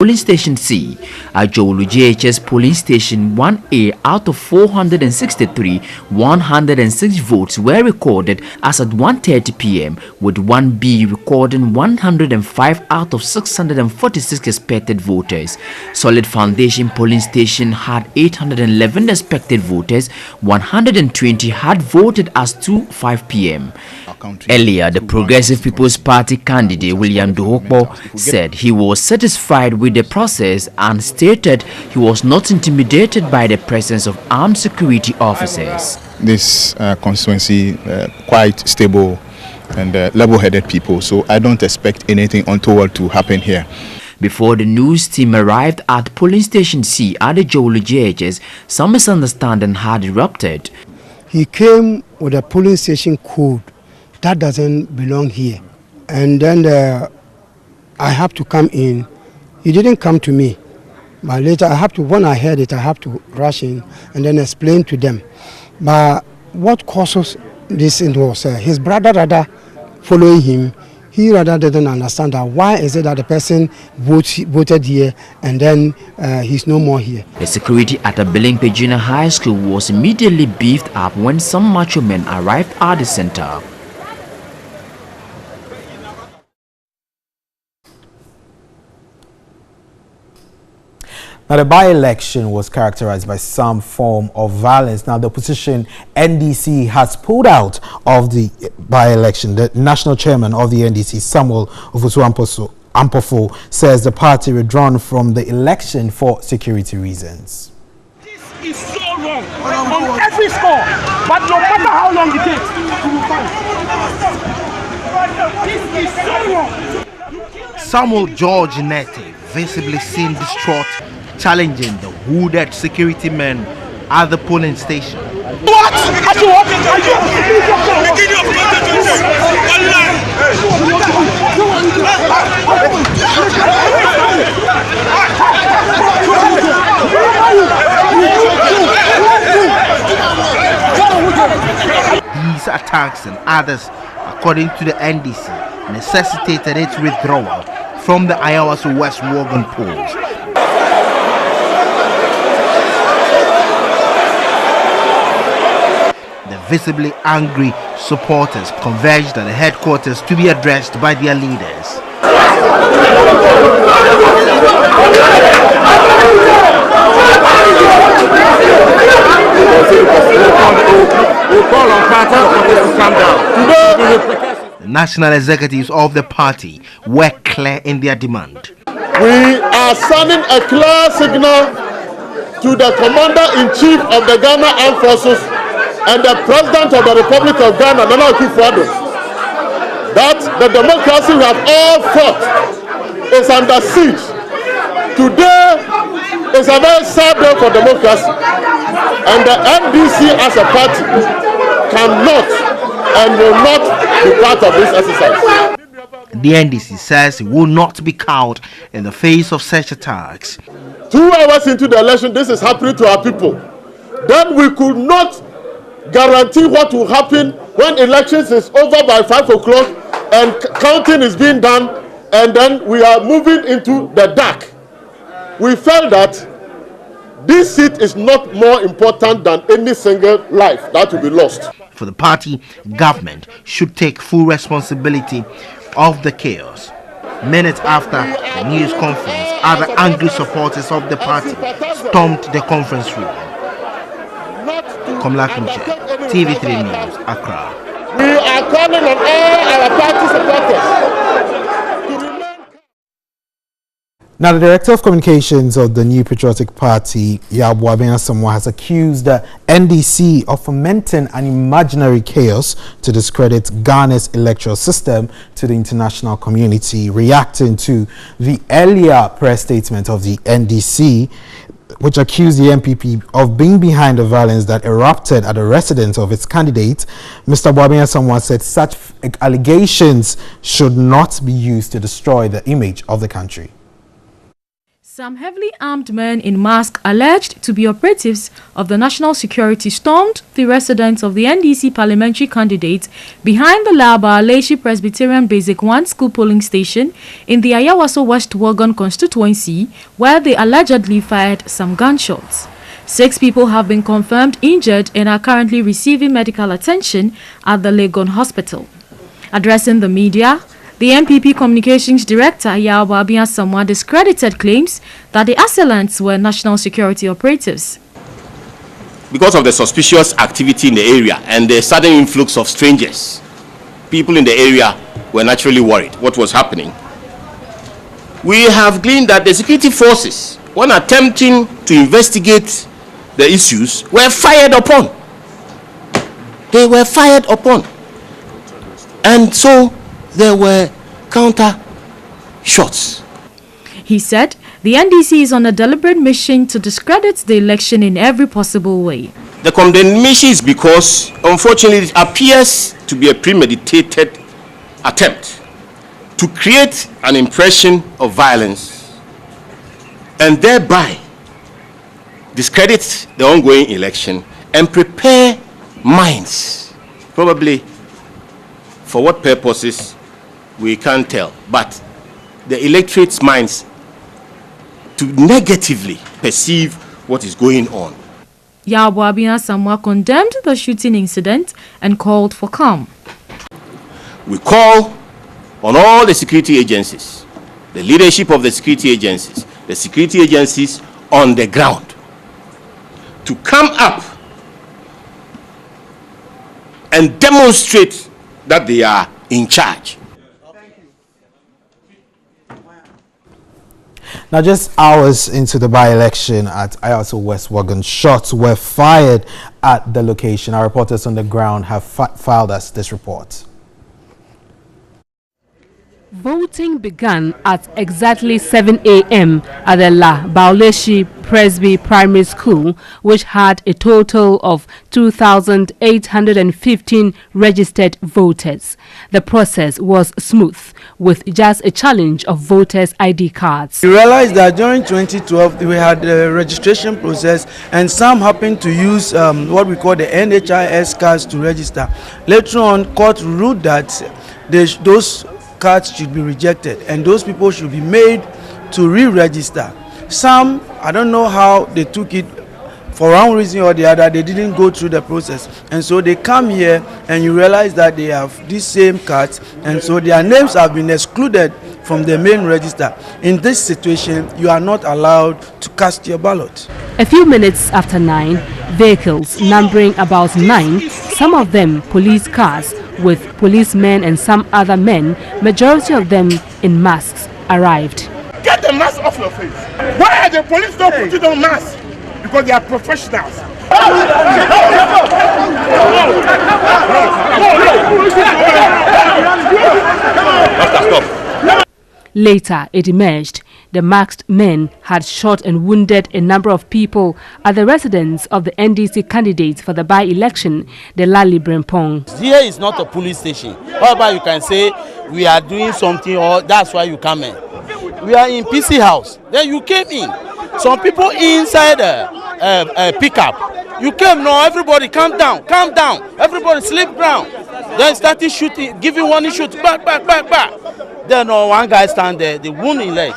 Polling Station C. At Jolu JHS Polling Station 1A, out of 463, 106 votes were recorded as at 1:30 p.m., with 1B recording 105 out of 646 expected voters. Solid Foundation Polling Station had 811 expected voters. 120 had voted as 2:05 p.m. Earlier, the Progressive People's Party candidate William Duhokbo said he was satisfied with the process and stated he was not intimidated by the presence of armed security officers. This constituency quite stable and level-headed people, so I don't expect anything untoward to happen here. Before the news team arrived at Polling Station C at the Jolu JHS, some misunderstanding had erupted. He came with a polling station code that doesn't belong here, and then I have to come in. He didn't come to me, but later when I heard it, I have to rush in and then explain to them. But what causes this was his brother rather following him. He rather didn't understand that why is it that the person voted here and then he's no more here. The security at the Bilingpe Junior High School was immediately beefed up when some macho men arrived at the center. Now, the by-election was characterized by some form of violence. Now, the opposition NDC has pulled out of the by-election. The national chairman of the NDC, Samuel Ampofo, says the party withdrawn from the election for security reasons. This is so wrong on every score, but no matter how long it takes, this is so wrong. Samuel George Nete, visibly seen distraught, challenging the hooded security men at the polling station. What? These attacks and others, according to the NDC, necessitated its withdrawal from the Ayawaso West Wogan polls. Visibly angry supporters converged at the headquarters to be addressed by their leaders. The national executives of the party were clear in their demand. We are sending a clear signal to the Commander-in-Chief of the Ghana Armed Forces and the President of the Republic of Ghana, Nana Akufo-Addo, that the democracy we have all fought is under siege. Today is a very sad day for democracy, and the NDC as a party cannot and will not be part of this exercise. The NDC says it will not be cowed in the face of such attacks. 2 hours into the election, this is happening to our people. Then we could not guarantee what will happen when elections is over by 5 o'clock and counting is being done, and then we are moving into the dark. We felt that this seat is not more important than any single life that will be lost. For the party, government should take full responsibility of the chaos. Minutes after the news conference, other angry supporters of the party stormed the conference room. Komla Kunche, TV3 News, Accra. We are calling on all our party supporters to remain. Now, the Director of Communications of the New Patriotic Party, Yabuabena Samoa, has accused the NDC of fomenting an imaginary chaos to discredit Ghana's electoral system to the international community, reacting to the earlier press statement of the NDC, which accused the MPP of being behind the violence that erupted at the residence of its candidate. Mr. Boabena Samoa said such allegations should not be used to destroy the image of the country. Some heavily armed men in masks alleged to be operatives of the national security stormed the residence of the NDC parliamentary candidate behind the Laba Aleshi Presbyterian Basic 1 school polling station in the Ayawaso West Wuogon constituency, where they allegedly fired some gunshots. 6 people have been confirmed injured and are currently receiving medical attention at the Legon hospital. Addressing the media, the NPP Communications Director Yaoba Abiyasamwa discredited claims that the assailants were national security operatives. Because of the suspicious activity in the area and the sudden influx of strangers, people in the area were naturally worried what was happening. We have gleaned that the security forces, when attempting to investigate the issues, were fired upon. They were fired upon. And so there were counter shots. He said the NDC is on a deliberate mission to discredit the election in every possible way. The condemnation is because, unfortunately, it appears to be a premeditated attempt to create an impression of violence and thereby discredit the ongoing election and prepare minds, probably for what purposes we can't tell, but the electorate's minds to negatively perceive what is going on. Yaoba Abiyasamwa condemned the shooting incident and called for calm. We call on all the security agencies, the leadership of the security agencies on the ground, to come up and demonstrate that they are in charge. Now, just hours into the by-election at Ayawaso West Wuogon, shots were fired at the location. Our reporters on the ground have filed us this report. Voting began at exactly 7 a.m. at the La Baoleshi Presby Primary School, which had a total of 2,815 registered voters. The process was smooth, with just a challenge of voters' ID cards. We realized that during 2012 we had a registration process, and some happened to use what we call the NHIS cards to register. Later on, court ruled that those cards should be rejected and those people should be made to re-register. Some, I don't know how they took it, for one reason or the other, they didn't go through the process, and so they come here and you realize that they have these same cards, and so their names have been excluded from the main register. In this situation, you are not allowed to cast your ballot. A few minutes after 9, vehicles numbering about 9, some of them police cars with policemen and some other men, majority of them in masks, arrived. Get the mask off your face. Why are the police not putting on masks? Because they are professionals. Later, it emerged the masked men had shot and wounded a number of people at the residence of the NDC candidates for the by-election, the Lali Brempong. Here is not a police station. However, you can say we are doing something, or that's why you come in. We are in PC house. Then you came in. Some people inside a pickup. You came, no, everybody calm down, everybody sleep down. Then started shooting, giving one shoot, back. Then one guy stand there, the wound in leg,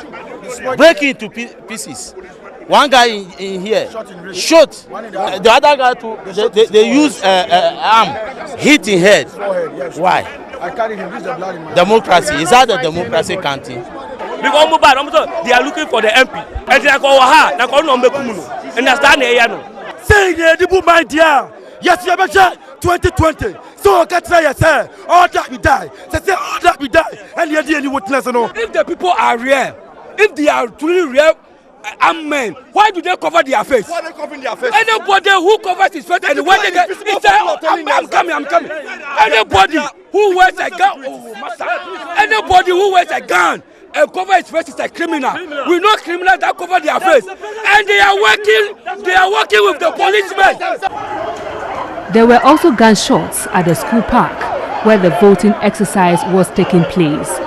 break into pieces. One guy in here, shot. The other guy too, they use arm, hit in head. Why? Democracy, is that the democracy canteen? Because they are looking for the MP. And they are going and that's saying the my dear. Yes, you better 2020. So get say sir, all that we die. Say all that we die. And you any witness no. If the people are real, if they are truly real, amen. Why do they cover their face? Why they covering their face? Anybody who covers his face and when they get, he say, I'm coming. Anybody who wears a gun, anybody who wears a gun and cover his face is a criminal. We know criminals that cover their face, and they are working with the policemen. There were also gunshots at the school park where the voting exercise was taking place.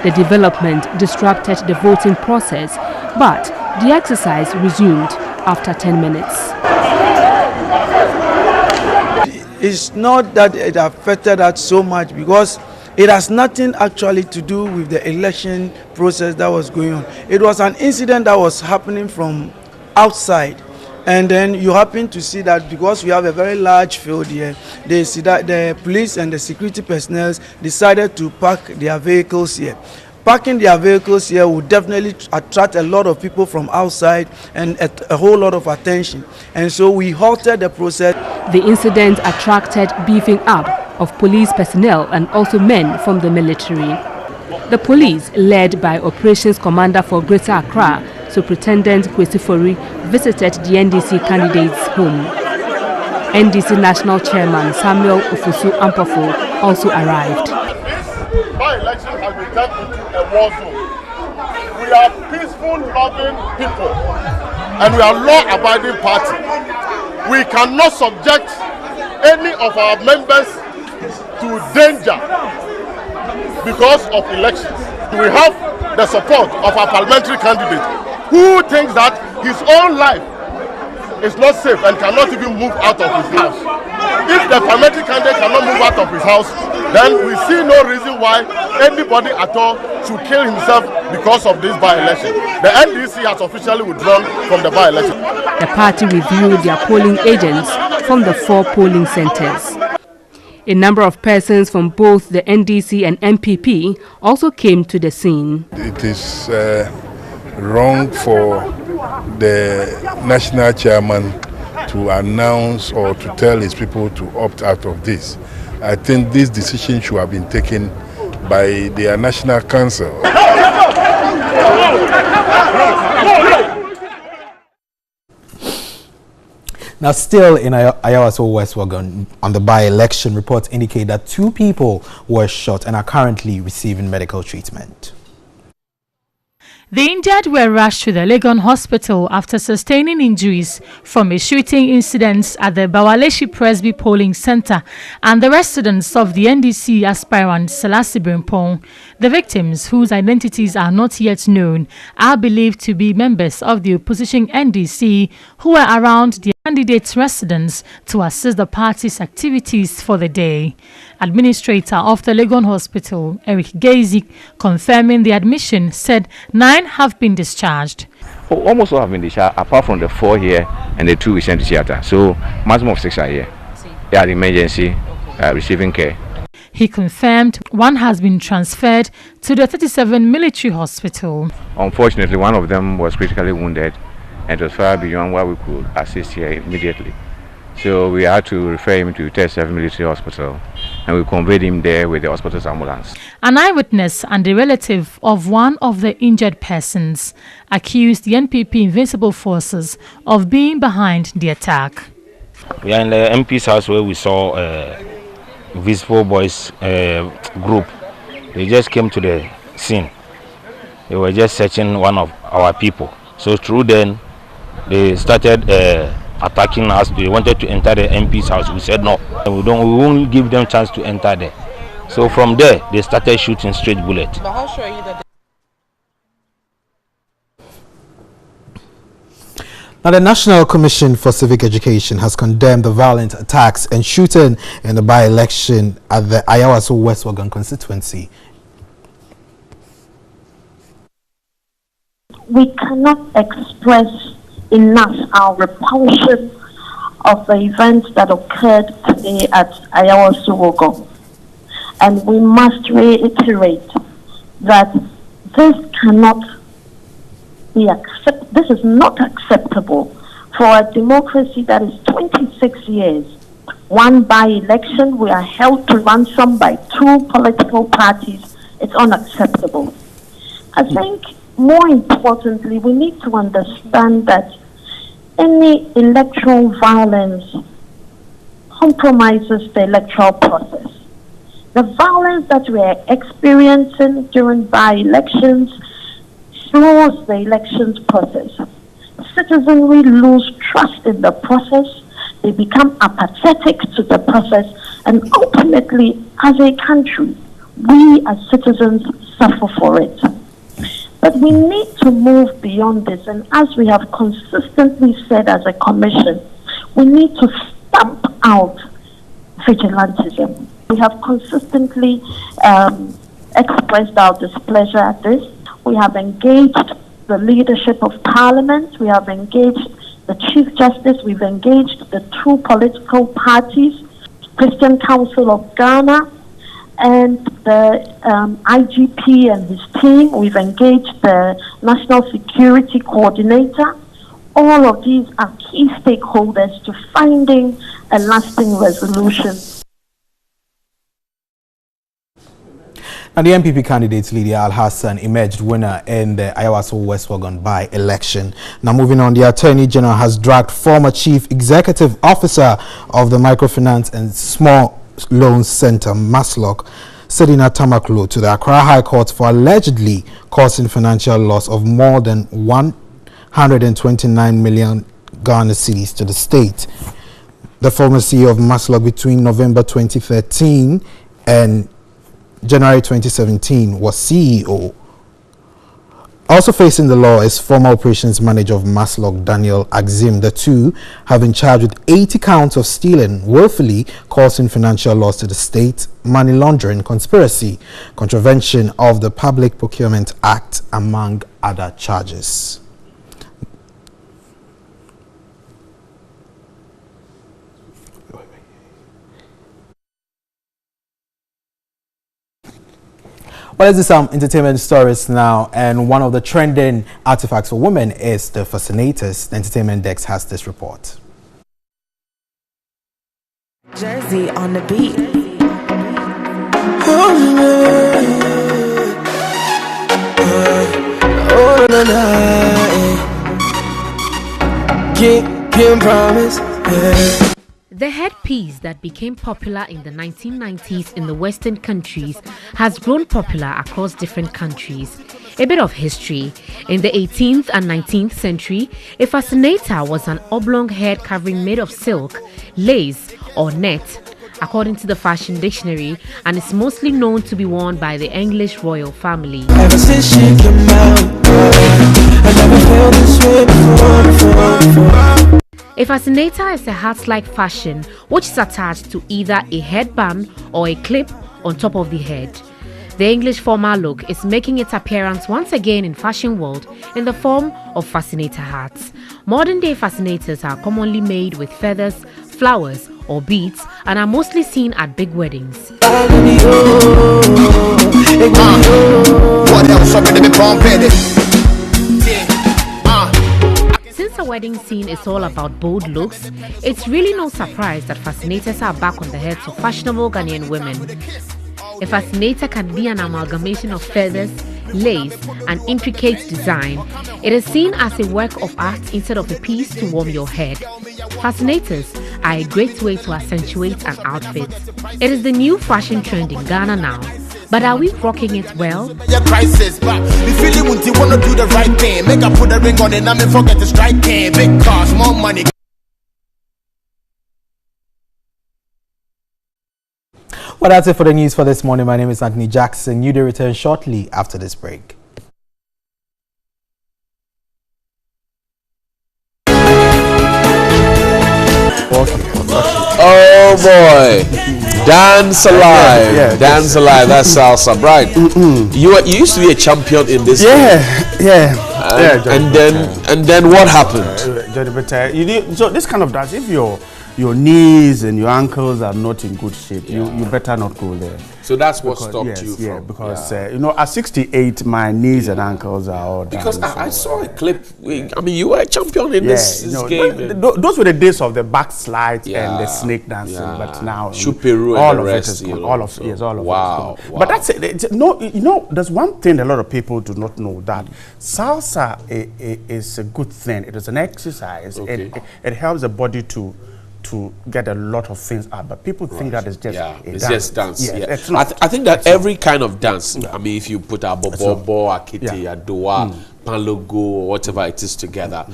The development disrupted the voting process, but the exercise resumed after 10 minutes. It's not that it affected us so much because it has nothing actually to do with the election process that was going on. It was an incident that was happening from outside. And then you happen to see that because we have a very large field here, they see that the police and the security personnel decided to park their vehicles here. Parking their vehicles here would definitely attract a lot of people from outside and a whole lot of attention. And so we halted the process. The incident attracted beefing up of police personnel and also men from the military. The police, led by Operations Commander for Greater Accra, Superintendent Kwesifori, visited the NDC candidate's home. NDC National Chairman Samuel Ofosu Ampofo also arrived. By-election has been turned into a war zone. We are peaceful, loving people, and we are law-abiding party. We cannot subject any of our members to danger because of elections. We have the support of our parliamentary candidate who thinks that his own life is not safe and cannot even move out of his house. If the parliamentary candidate cannot move out of his house, then we see no reason why anybody at all should kill himself because of this by-election. The NDC has officially withdrawn from the by-election. The party reviewed their polling agents from the 4 polling centers. A number of persons from both the NDC and MPP also came to the scene. It is wrong for the national chairman to announce or to tell his people to opt out of this. I think this decision should have been taken by their national council. Now, still in Ayawaso West Wagon, on the by-election, reports indicate that 2 people were shot and are currently receiving medical treatment. The injured were rushed to the Legon Hospital after sustaining injuries from a shooting incident at the Bawaleshi Presby Polling Center and the residence of the NDC aspirant Selassie Brimpong. The victims, whose identities are not yet known, are believed to be members of the opposition NDC who were around the candidate's residence to assist the party's activities for the day. Administrator of the Legon Hospital, Eric Gazik, confirming the admission, said 9 have been discharged. Almost all have been discharged, apart from the 4 here and the 2 we sent to theater. So, maximum of 6 are here. They are in emergency, receiving care. He confirmed 1 has been transferred to the 37 military hospital. Unfortunately, 1 of them was critically wounded and was far beyond what we could assist here immediately. So we had to refer him to 37 military hospital and we conveyed him there with the hospital's ambulance. An eyewitness and a relative of 1 of the injured persons accused the NPP Invincible Forces of being behind the attack. We are in the MP's house where we saw Visible Boys group. They just came to the scene. They were just searching one of our people. So through then, they started attacking us. They wanted to enter the MP's house. We said no, we won't give them chance to enter there. So from there, they started shooting straight bullets. But how sure are you that? Now, the National Commission for Civic Education has condemned the violent attacks and shooting in the by-election at the Ayawaso West Wagon constituency. We cannot express enough our repulsion of the events that occurred today at Ayawaso Wagon. And we must reiterate that this cannot be this is not acceptable for a democracy that is 26 years. 1 by-election, we are held to ransom by 2 political parties. It's unacceptable. I think more importantly, we need to understand that any electoral violence compromises the electoral process. The violence that we are experiencing during by-elections slows the elections process. Citizenry lose trust in the process, they become apathetic to the process, and ultimately, as a country, we as citizens suffer for it. But we need to move beyond this, and as we have consistently said as a commission, we need to stamp out vigilantism. We have consistently expressed our displeasure at this. We have engaged the leadership of Parliament, we have engaged the Chief Justice, we've engaged the two political parties, Christian Council of Ghana, and the IGP and his team. We've engaged the National Security Coordinator. All of these are key stakeholders to finding a lasting resolution. And the MPP candidate Lydia Al-Hassan emerged winner in the Ayawaso West Wagon by-election. Now moving on, the Attorney General has dragged former Chief Executive Officer of the Microfinance and Small Loans Center, MASLOC, Sedina Tamaklo, to the Accra High Court for allegedly causing financial loss of more than 129 million Ghana cedis to the state. The former CEO of MASLOC between November 2013 and January 2017 was CEO. Also facing the law is former operations manager of MASLOC, Daniel Axim. The two have been charged with 80 counts of stealing, willfully causing financial loss to the state, money laundering, conspiracy, contravention of the Public Procurement Act, among other charges. Well, let's do some entertainment stories now, and one of the trending artifacts for women is the fascinators. The Entertainment Desk has this report. Jersey on the beat. Can't promise. The headpiece that became popular in the 1990s in the Western countries has grown popular across different countries. A bit of history. In the 18th and 19th century, a fascinator was an oblong head covering made of silk, lace, or net, according to the Fashion Dictionary, and is mostly known to be worn by the English royal family. Ever since she came out, I never felt this way before. A fascinator is a hat-like fashion which is attached to either a headband or a clip on top of the head. The English formal look is making its appearance once again in fashion world in the form of fascinator hats. Modern-day fascinators are commonly made with feathers, flowers, or beads and are mostly seen at big weddings. Since the wedding scene is all about bold looks, it's really no surprise that fascinators are back on the heads of fashionable Ghanaian women. A fascinator can be an amalgamation of feathers, lace, and intricate design. It is seen as a work of art instead of a piece to warm your head. Fascinators are a great way to accentuate an outfit. It is the new fashion trend in Ghana now. But are we rocking it well? Crisis, but the feeling when you wanna do the right thing. Make I put a ring on it, and I forget to strike in. Big cars, more money. Well, that's it for the news for this morning. My name is Anthony Jackson. Newday returns shortly after this break. Oh boy, Dance Alive, yeah, Dance Alive, that's salsa, right? You used to be a champion in this game. And then what happened? So this kind of dance, if your knees and your ankles are not in good shape, you better not go there. So that's what stopped you from. Yeah, because you know, at 68, my knees and ankles are all down. Because I saw a clip. I mean, you were a champion in this game. Those were the days of the backslide and the snake dancing. But now, Chuperu all and of the it rest, is gone. All of it is gone. Wow. But that's it. No, you know, there's one thing a lot of people do not know, that salsa is a good thing. It is an exercise. Okay. It helps the body to get a lot of things out, but people think that it's just it's just dance. Yes, Yeah. it's not. I think that every kind of dance, I mean, if you put a bobo, a kitty, a doa, panlogo, or whatever it is together,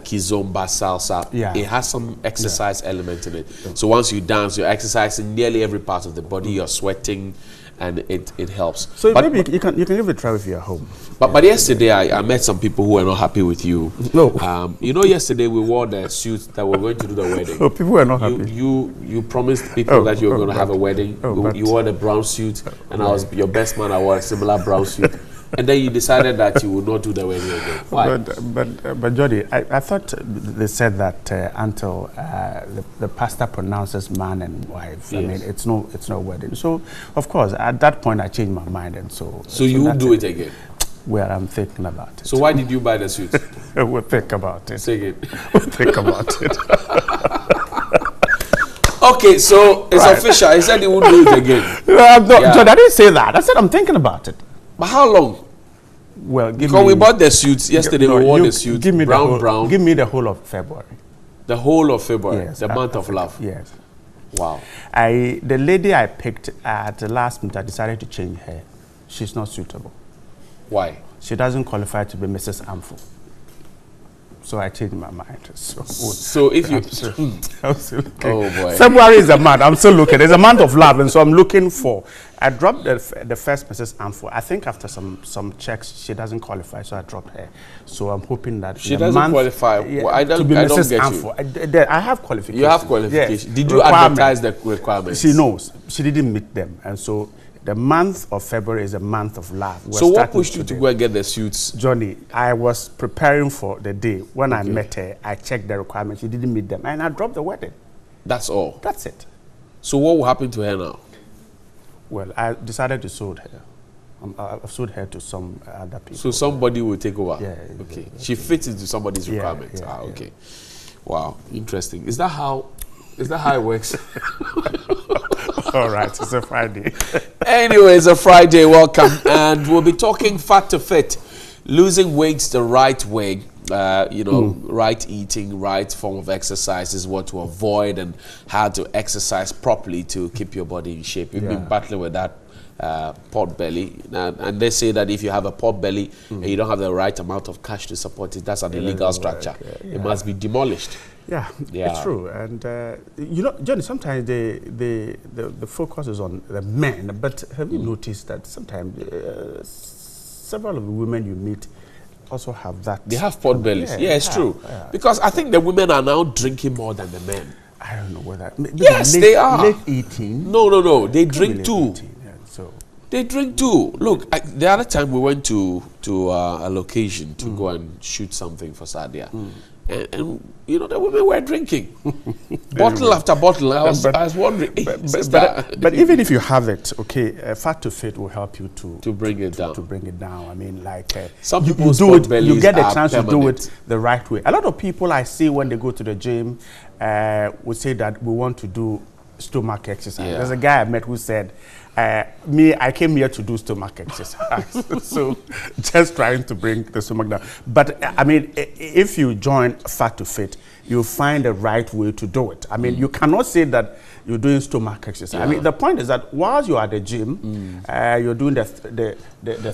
kizomba, salsa, it has some exercise element in it. So once you dance, you're exercising nearly every part of the body, you're sweating, and it helps. So but, maybe you can give it a try if you're at home. But yesterday I met some people who were not happy with you. No. You know, yesterday we wore the suits that were going to do the wedding. Oh, people were not happy. You promised people that you were going to have a wedding. You wore the brown suit, and I was your best man. I wore a similar brown suit. And then you decided that you would not do the wedding again. Why? But Jody, I thought they said that until the pastor pronounces man and wife, yes. I mean, it's no wedding. So, of course, at that point, I changed my mind, and so you would do it again. Well, I'm thinking about it. So why did you buy the suit? We'll think about it. Say it. We'll think about it. Okay, so it's official. He said he would do it again. Jody, I didn't say that. I said I'm thinking about it. But how long? Well, because we bought the suits yesterday. We wore the suits. Give me brown. Give me the whole of February. The whole of February. Yes, the month of love. Yes. Wow. The lady I picked at the last minute, I decided to change her. She's not suitable. Why? She doesn't qualify to be Mrs. Amfo. So I changed my mind. So if you... I'm still looking. Oh boy. February is a month. I'm still looking. It's a month of love, and so I'm looking for... I dropped the first Mrs. Amfo. I think after some checks, she doesn't qualify, so I dropped her. So I'm hoping that... She doesn't qualify? Yeah, well, I don't get Amfo. you. I have qualifications. You have qualifications. Yes. Did you advertise the requirements? She knows. She didn't meet them, and so... The month of February is a month of love. So what pushed you to go and get the suits? Johnny, I was preparing for the day. When I met her, I checked the requirements. She didn't meet them. And I dropped the wedding. That's all? That's it. So what will happen to her now? Well, I decided to sold her. I've sold her to some other people. So somebody will take over? Yeah. Okay. Yeah. She fits into somebody's requirements? Yeah, okay. Wow. Interesting. Is that how it works? All right, it's a Friday. Anyway, it's a Friday. Welcome. And we'll be talking fat to fit, losing weight the right way. Right eating, right form of exercise is what to avoid, and how to exercise properly to keep your body in shape. We've been battling with that pot belly, and they say that if you have a pot belly and you don't have the right amount of cash to support it, that's an illegal structure. It must be demolished. Yeah, it's true. And Johnny, sometimes the focus is on the men, but have you noticed that sometimes several of the women you meet also have that? They have pot bellies. Yeah, it's true. Yeah. Because I think the women are now drinking more than the men. I don't know whether. Yes, they are. Late eating. No. They drink too. So they drink too. Look, the other time we went to a location to go and shoot something for Sadia. And the women were drinking bottle after bottle. I was wondering, but even if you have it, fat to fit will help you to bring it down. To bring it down. I mean, like some people do it. You get the chance permanent. to do it the right way. A lot of people I see when they go to the gym would say that we want to do stomach exercise. There's a guy I met who said, I came here to do stomach exercise. So just trying to bring the stomach down. But I mean, if you join Fat to Fit, you'll find the right way to do it. I mean, you cannot say that you're doing stomach exercise. I mean, the point is that while you're at the gym, you're doing the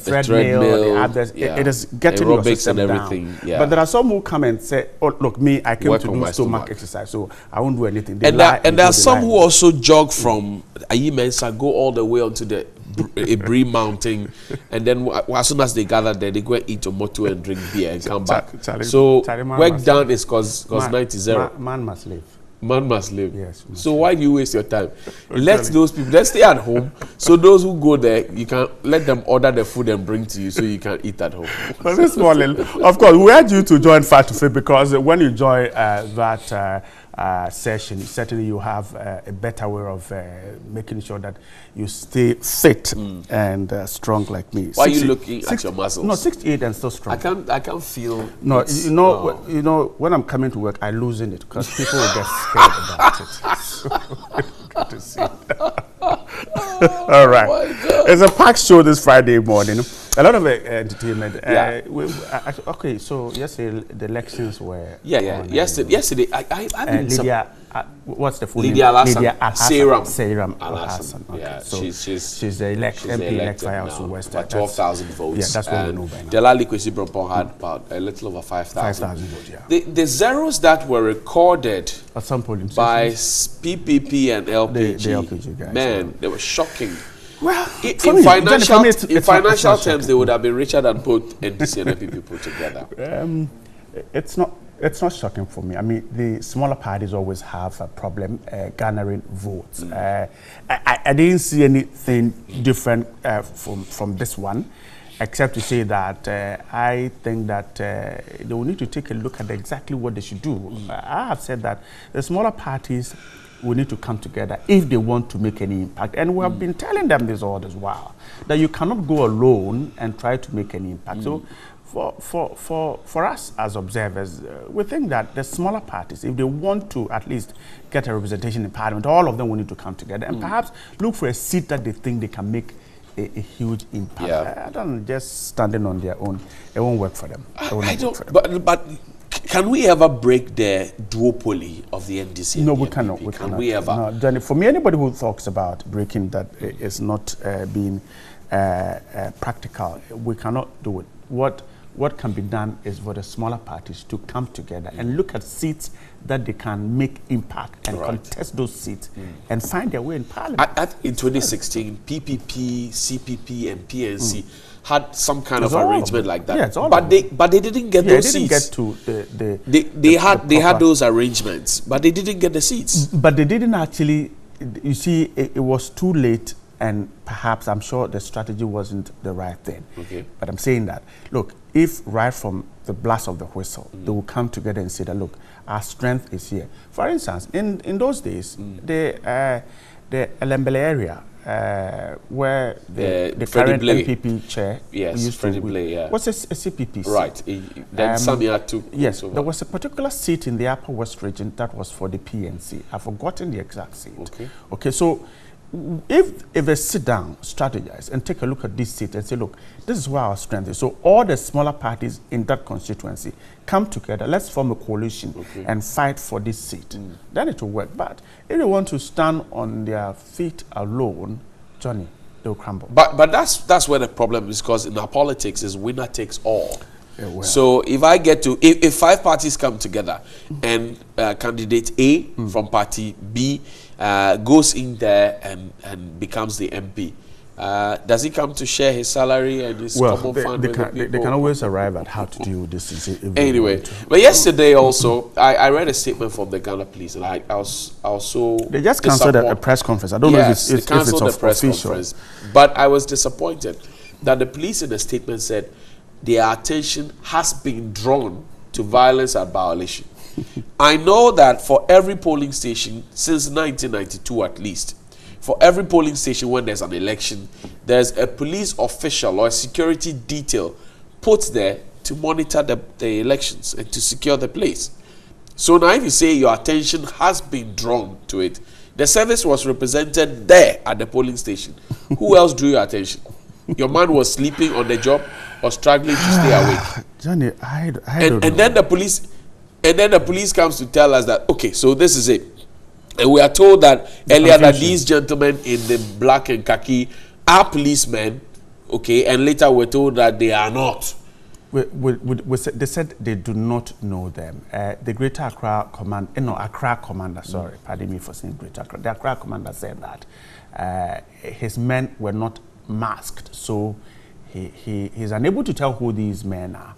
treadmill, the others, it is getting your system and everything down. But there are some who come and say, oh, look, me, I came to do stomach exercise, so I won't do anything. And there are some who also jog from Ayimensa, go all the way onto the Ebri Mountain, and then as soon as they gather there, they go and eat tomato and drink beer and come back. So work done is cause 90-0. Man must live. Man must live. Yes. So why do you waste your time? Let those people, let's stay at home. So those who go there, you can let them order the food and bring to you so you can eat at home. Well, this morning, of course, we urge you to join Fat to Fit, because when you join that session, certainly you have a better way of making sure that you stay fit and strong like me. Why are you looking at your muscles? No, 68 and still strong. I can't feel. No, you know, when I'm coming to work, I loosen it because people will get scared about it. So, good to see. All right, it's a packed show this Friday morning. A lot of entertainment. Okay, so yesterday the elections were. Yesterday, I Lydia, what's the full name? Lydia Al Hassan. Okay. Yeah, so she's the MP elect by House West. About 12,000 votes. Yeah, that's what we know by now. Delali Kwesi Brompong had about a little over 5,000. 5,000 votes, yeah. The zeros that were recorded at some polling by PPP and LPG, the LPG guys, man, they were shocking. Well, in financial terms, they would have been richer than both NDC and NPP put together. It's not shocking for me. I mean, the smaller parties always have a problem garnering votes. I didn't see anything different from this one, except to say that I think that they will need to take a look at exactly what they should do. I have said that the smaller parties will need to come together if they want to make any impact. And we have been telling them this all this while, that you cannot go alone and try to make any impact. So for us as observers, we think that the smaller parties, if they want to at least get a representation in parliament, all of them will need to come together and perhaps look for a seat that they think they can make a huge impact. I don't just standing on their own. It won't work for them. But can we ever break the duopoly of the NDC? No, we cannot. Can we ever? No, Johnny, for me, anybody who talks about breaking that is not being practical. We cannot do it. What can be done is for the smaller parties to come together and look at seats that they can make impact and contest those seats and find their way in parliament. In 2016, PPP, CPP, and PNC had some kind of arrangement like that. Yeah, but they didn't get those seats. They didn't get to they had those arrangements, but they didn't get the seats. But they didn't actually. You see, it was too late. And perhaps I'm sure the strategy wasn't the right thing. Okay. But I'm saying that, look, if right from the blast of the whistle, they will come together and say that, look, our strength is here. For instance, in those days, the Elembele area, where the current MPP chair used to what's a CPP seat? Right. Then Samia took. Yes, there was a particular seat in the Upper West region that was for the PNC. I've forgotten the exact seat. Okay, so if they sit down, strategize, and take a look at this seat and say, look, this is where our strength is. So all the smaller parties in that constituency come together, let's form a coalition and fight for this seat. Then it will work. But if they want to stand on their feet alone, Johnny, they'll crumble. But that's where the problem is, because in our politics is winner takes all. So if I get to, if 5 parties come together and candidate A from party B goes in there and becomes the MP, does he come to share his salary and his common fund with the people? They can always arrive at how to deal with this. Anyway, but yesterday also, I read a statement from the Ghana police, and I was so they just cancelled a press conference. I don't know if it's the press conference, but I was disappointed that the police in a statement said their attention has been drawn to violence at by-election. I know that for every polling station since 1992 at least, for every polling station when there's an election, there's a police official or a security detail put there to monitor the elections and to secure the place. So now if you say your attention has been drawn to it, the service was represented there at the polling station. Who else drew your attention? Your man was sleeping on the job or struggling to stay awake. Johnny, I don't know. And then the police comes to tell us that, okay, so this is it. And we are told that earlier that these gentlemen in the black and khaki are policemen, okay, and later we're told that they are not. They said they do not know them. The Greater Accra Accra commander, sorry, pardon me for saying Greater Accra. The Accra commander said that his men were not masked, so he's unable to tell who these men are.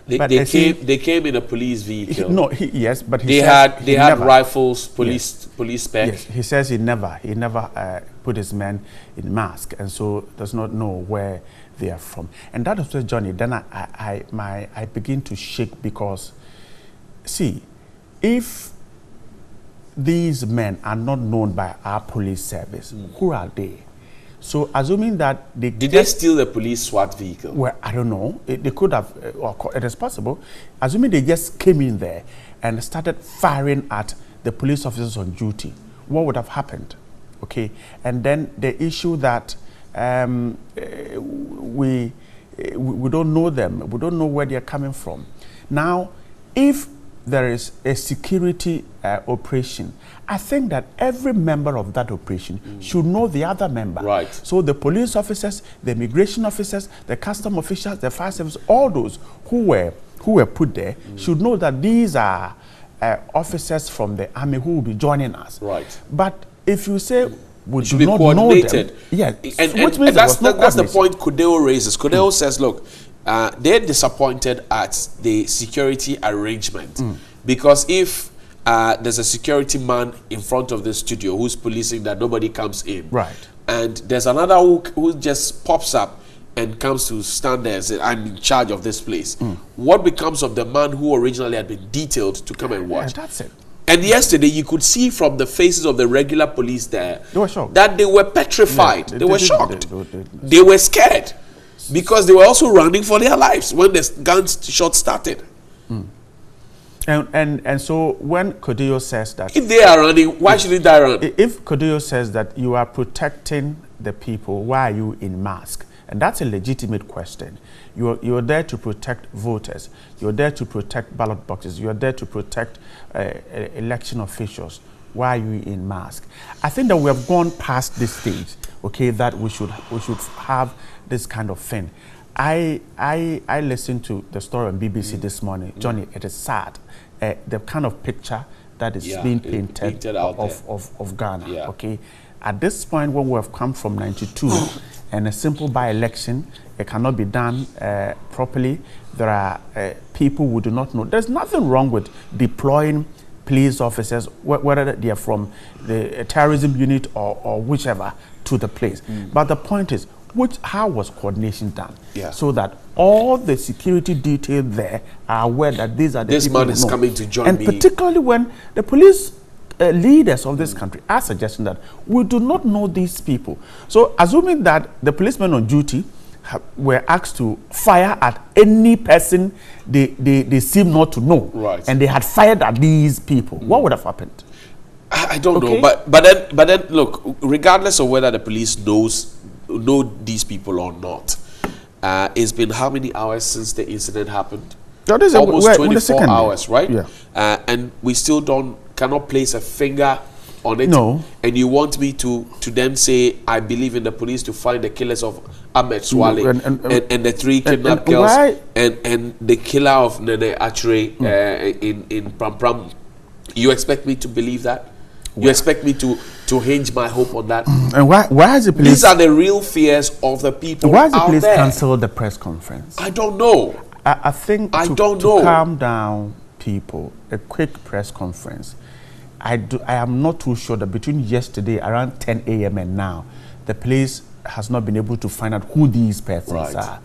They came in a police vehicle. But they had rifles, police spec. Yes, he says he never put his men in mask, and so does not know where they are from. And that is where, Johnny, then I begin to shake, because see, if these men are not known by our police service, who are they? So assuming that did they steal the police SWAT vehicle? Well, I don't know. They could have, or it is possible. Assuming they just came in there and started firing at the police officers on duty, what would have happened? Okay, and then the issue that we don't know them, we don't know where they are coming from. Now, if there is a security operation, I think that every member of that operation should know the other member. Right. So the police officers, the immigration officers, the custom officials, the fire service, all those who were put there should know that these are officers from the army who will be joining us. Right. But if you say we should do be not coordinated. know them. Yeah, and that's the point Kudeo raises. Kudeo says, look, they're disappointed at the security arrangement because if there's a security man in front of the studio who's policing that nobody comes in, right, and there's another who just pops up and comes to stand there and say, I'm in charge of this place. What becomes of the man who originally had been detailed to come and watch? Yeah, that's it. And yesterday, you could see from the faces of the regular police there they were shocked. that they were petrified. Yeah, they were shocked. They were scared because they were also running for their lives when the gunshot started. And so when Kodeo says that... If they are running, why shouldn't I run? If Kodeo says that you are protecting the people, why are you in mask? And that's a legitimate question. You're there to protect voters. You're there to protect ballot boxes. You're there to protect election officials. Why are you in mask? I think that we have gone past this stage, okay, that we should have this kind of thing. I listened to the story on BBC this morning. Johnny, it is sad. The kind of picture that is being painted of Ghana, okay? At this point, when we have come from 92 and a simple by-election, it cannot be done properly. There are people who do not know. There's nothing wrong with deploying police officers, whether they are from the terrorism unit or whichever, to the place. But the point is, how was coordination done? So that all the security detail there are aware that these are the people. This man is coming to join me. And particularly when the police leaders of this country are suggesting that we do not know these people. So assuming that the policemen on duty were asked to fire at any person they seem not to know, and they had fired at these people, what would have happened? I don't know, but then look, regardless of whether the police know these people or not, it's been how many hours since the incident happened? Almost 24 hours, right? Yeah. And we still cannot place a finger on it. No. And you want me to then say I believe in the police to find the killers of Ahmed Swale and the 3 kidnapped girls and the killer of Nene Achere in Pram Pram. You expect me to believe that? You expect me to hinge my hope on that? And why has the police... These are the real fears of the people. Why has the police cancelled the press conference? I don't know. I think to calm down people, a quick press conference. I am not too sure that between yesterday around 10 a.m. and now, the police has not been able to find out who these persons are.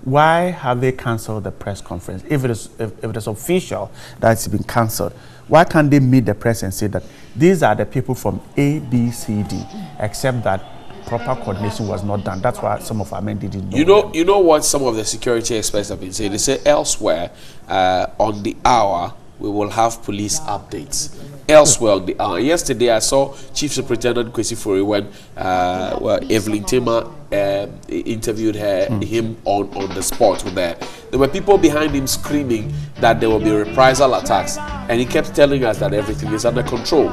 Why have they cancelled the press conference? If it is official that it's been cancelled, why can't they meet the press and say that these are the people from A, B, C, D, except that proper coordination was not done? That's why some of our men didn't know. You know what some of the security experts have been saying? They say elsewhere on the hour we will have police updates. Elsewhere on the hour. Yesterday I saw Chief Superintendent Kwesi Fori when Evelyn Tema interviewed him on the spot with there. There were people behind him screaming that there will be reprisal attacks, and he kept telling us that everything is under control.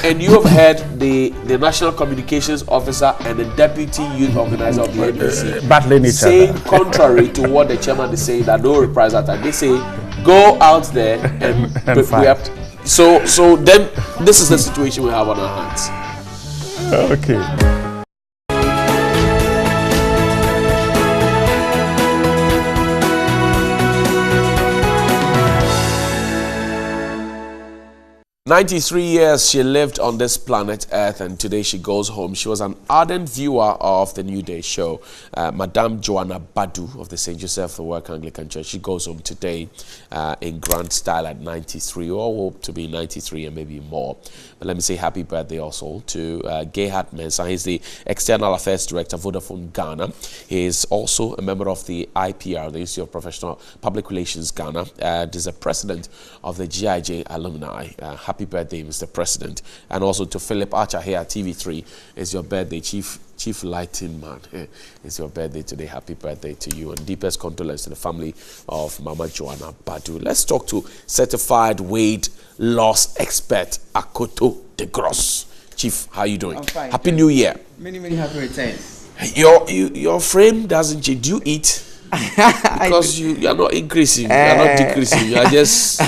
And you have heard the National Communications Officer and the Deputy Youth Organizer of the NDC battling each saying contrary to what the chairman is saying, that no reprisal attack. They say go out there and fight. So then this is the situation we have on our hands. Okay. 93 years she lived on this planet Earth, and today she goes home. She was an ardent viewer of the Newday show. Madame Joanna Badu of the St. Joseph the Work Anglican Church. She goes home today in grand style at 93. We all hope to be 93 and maybe more. But let me say happy birthday also to Gehard Mensah. He's the External Affairs Director, Vodafone Ghana. He is also a member of the IPR, the Institute of Professional Public Relations Ghana, and is a president of the GIJ alumni. Happy birthday, Mr. President. And also to Philip Archer here at TV3. It's your birthday, Chief Lighting Man. It's your birthday today. Happy birthday to you. And deepest condolences to the family of Mama Joanna Badu. Let's talk to certified weight loss expert Akoto de Gross. Chief, how are you doing? I'm fine. Happy New Year. Many happy returns. Your frame doesn't change. Do you eat? Because you are not increasing, you are not decreasing, you are just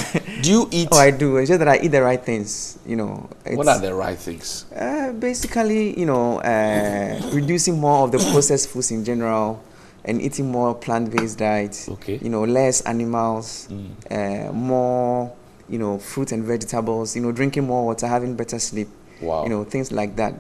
Do you eat? Oh, I do. It's just that I eat the right things. You know. What are the right things? Basically, you know, reducing more of the processed foods in general, and eating more plant-based diet. Okay. You know, less animals, more, you know, fruit and vegetables. You know, drinking more water, having better sleep. Wow. You know, things like that.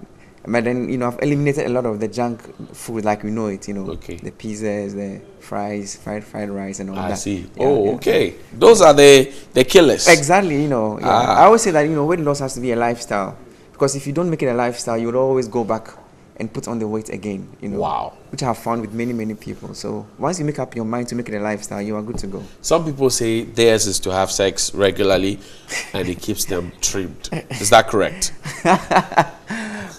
But then, you know, I've eliminated a lot of the junk food like we know it, you know. Okay. The pizzas, the fries, fried rice and all that. I see. Yeah, okay. Those are the killers. Exactly, you know. Yeah. I always say that, you know, weight loss has to be a lifestyle. Because if you don't make it a lifestyle, you'll always go back and put on the weight again, you know. Wow. Which I have found with many, many people. So once you make up your mind to make it a lifestyle, you are good to go. Some people say theirs is to have sex regularly and it keeps them trimmed. Is that correct?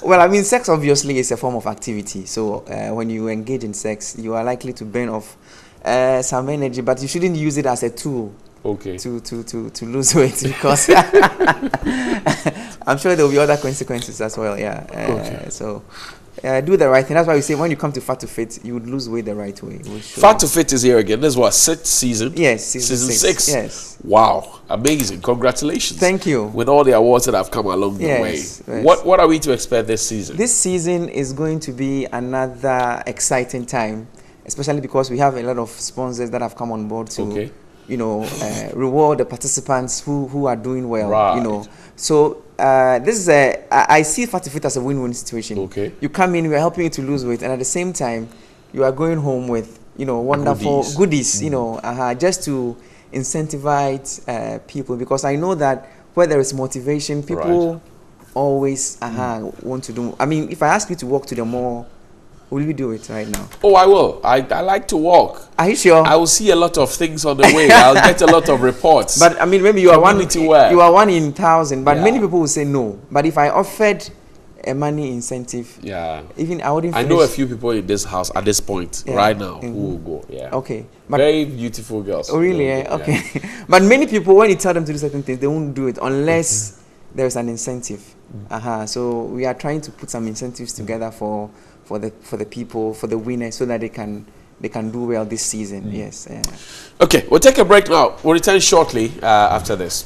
Well, I mean, sex obviously is a form of activity. So when you engage in sex, you are likely to burn off some energy, but you shouldn't use it as a tool. Okay. To lose weight, because I'm sure there will be other consequences as well. Yeah. Okay. So do the right thing. That's why we say when you come to Fat to Fit, you would lose weight the right way. Fat to Fit is here again. This is what, sixth season? Yes, season 6. Yes. Wow, amazing! Congratulations. Thank you. With all the awards that have come along the way. Yes. What are we to expect this season? This season is going to be another exciting time, especially because we have a lot of sponsors that have come on board to, you know, reward the participants who are doing well. Right. You know, so this is I see Fat to Fit as a win-win situation. Okay. You come in, we are helping you to lose weight, and at the same time, you are going home with, you know, wonderful goodies. You know, just to incentivize people, because I know that where there is motivation, people always want to do. I mean, if I ask you to walk to the mall, will you do it right now? Oh, I will. I like to walk. Are you sure? I will see a lot of things on the way. I'll get a lot of reports. But I mean, maybe you are one in 1,000. But many people will say no. But if I offered a money incentive, even I wouldn't. I know a few people in this house at this point right now who will go. Yeah. Okay. But very beautiful girls. Oh, really? Okay. But many people, when you tell them to do certain things, they won't do it unless there's an incentive. So we are trying to put some incentives together for the people, for the winners, so that they can do well this season. Yes. Okay, we'll take a break now. We'll return shortly after this.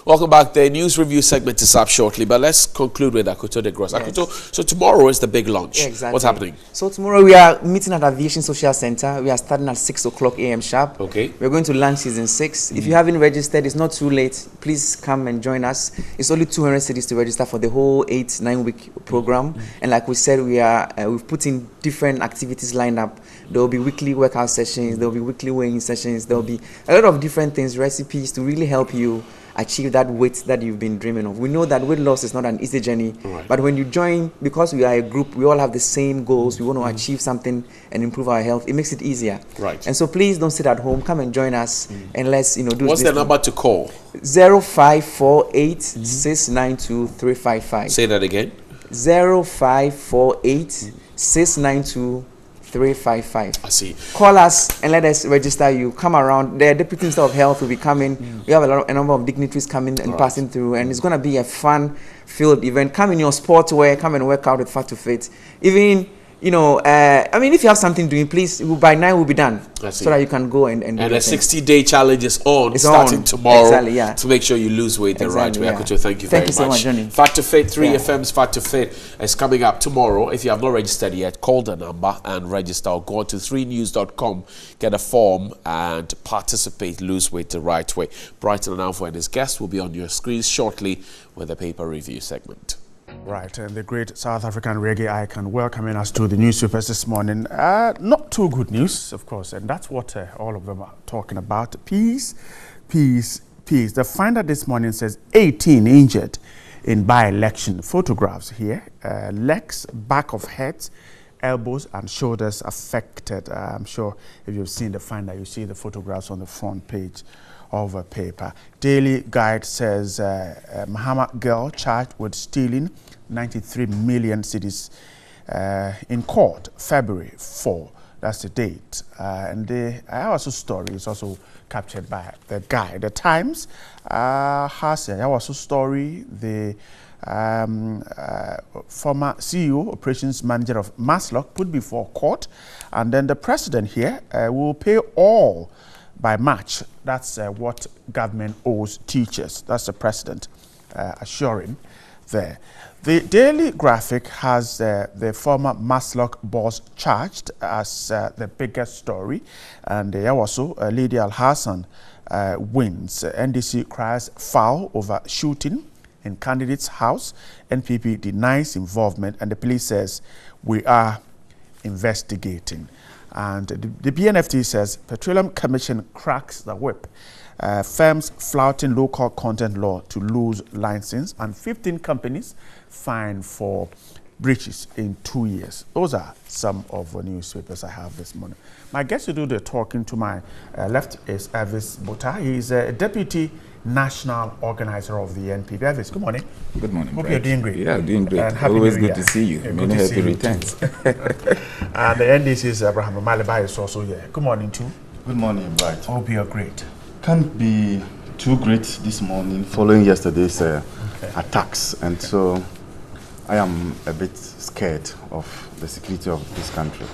Welcome back. The news review segment is up shortly, but let's conclude with Akuto de Gross. Akuto, so tomorrow is the big launch. Exactly. What's happening? So tomorrow we are meeting at Aviation Social Center. We are starting at 6 o'clock a.m. sharp. Okay. We're going to launch season 6. If you haven't registered, it's not too late. Please come and join us. It's only 200 cities to register for the whole 8-9 week program. And like we said, we've put in different activities lined up. There will be weekly workout sessions. There will be weekly weighing sessions. There will be a lot of different things, recipes to really help you achieve that weight that you've been dreaming of. We know that weight loss is not an easy journey, but when you join, because we are a group, we all have the same goals. We want to achieve something and improve our health. It makes it easier. Right. And so please don't sit at home. Come and join us, and let's do. What's the number to call? 0548 692 355. Say that again. 0548 692 355. I see. Call us and let us register you. Come around. The Deputy Minister of Health will be coming. We have a number of dignitaries coming and passing through, and it's going to be a fun-filled event. Come in your sportswear. Come and work out with Fat to Fit. Even, I mean, if you have something doing, please, by 9 we'll be done, so that you can go and do the 60-day challenge is starting tomorrow. To make sure you lose weight the right way. Akuto, thank you very much. Thank you so much, Johnny. Fat to Fit, 3FM's Fat to Fit is coming up tomorrow. If you have not registered yet, call the number and register, or go to 3news.com, get a form and participate, lose weight the right way. Brighton and Alpha and his guest will be on your screens shortly with a paper review segment. Right, and the great South African reggae icon welcoming us to the newspapers this morning. Not too good news, of course, and that's what all of them are talking about. Peace, peace, peace. The Finder this morning says 18 injured in by-election. Photographs here, legs, back of heads, elbows and shoulders affected. I'm sure if you've seen the Finder, you see the photographs on the front page of a paper. Daily Guide says Muhammad girl charged with stealing 93 million cedis in court, February 4. That's the date. And the Ayawaso story is also captured by the Guide. The Times has a Ayawaso story. The former CEO, operations manager of Maslock, put before court. And then the president here will pay all by March. That's what government owes teachers. That's the president assuring there. The Daily Graphic has the former Maslock boss charged as the biggest story, and also Lady Al-Hassan wins. NDC cries foul over shooting in candidate's house. NPP denies involvement, and the police says we are investigating. And the BNFT says Petroleum Commission cracks the whip. Firms flouting local content law to lose license, and 15 companies fined for breaches in 2 years. Those are some of the newspapers I have this morning. My guest to do the talking to my left is Elvis Bota. He is a deputy national organizer of the NPP. Elvis, good morning. Good morning. Hope you're doing great. Yeah, doing great. And always good to see you. Many happy returns. And the NDC's Abraham Malibai is also here. Good morning too. Good morning, Bright. Hope you're great. Can't be too great this morning following yesterday's attacks, and so I am a bit scared of the security of this country.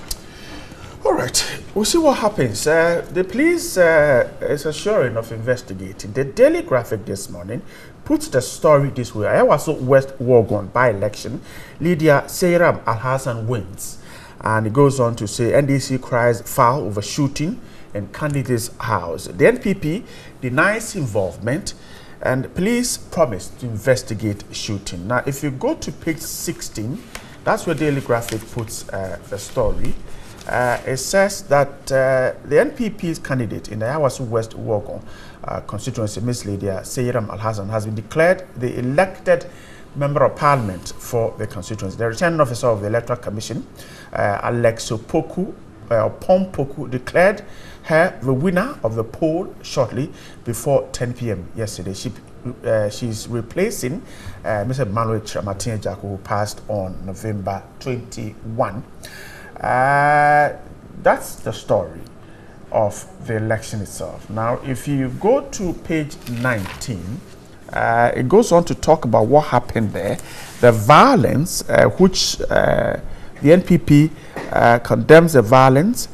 All right, we'll see what happens. The police is assuring of investigating. The Daily Graphic this morning puts the story this way. I was West Wogon by-election. Lydia Seyram Al-Hassan wins. And it goes on to say NDC cries foul over shooting in candidate's house. The NPP denies involvement, and police promise to investigate shooting. Now, if you go to page 16, that's where Daily Graphic puts the story. It says that the NPP's candidate in the Yawasu West Wogon constituency, Miss Lydia Seyram Al-Hassan, has been declared the elected Member of Parliament for the constituency. The returning officer of the Electoral Commission, Alexo Poku, Pompoku, declared her the winner of the poll shortly before 10 p.m. yesterday. She's replacing Mr. Manuel Chamatin Jaco, who passed on November 21. That's the story of the election itself. Now, if you go to page 19, it goes on to talk about what happened there, the violence, which the NPP condemns the violence,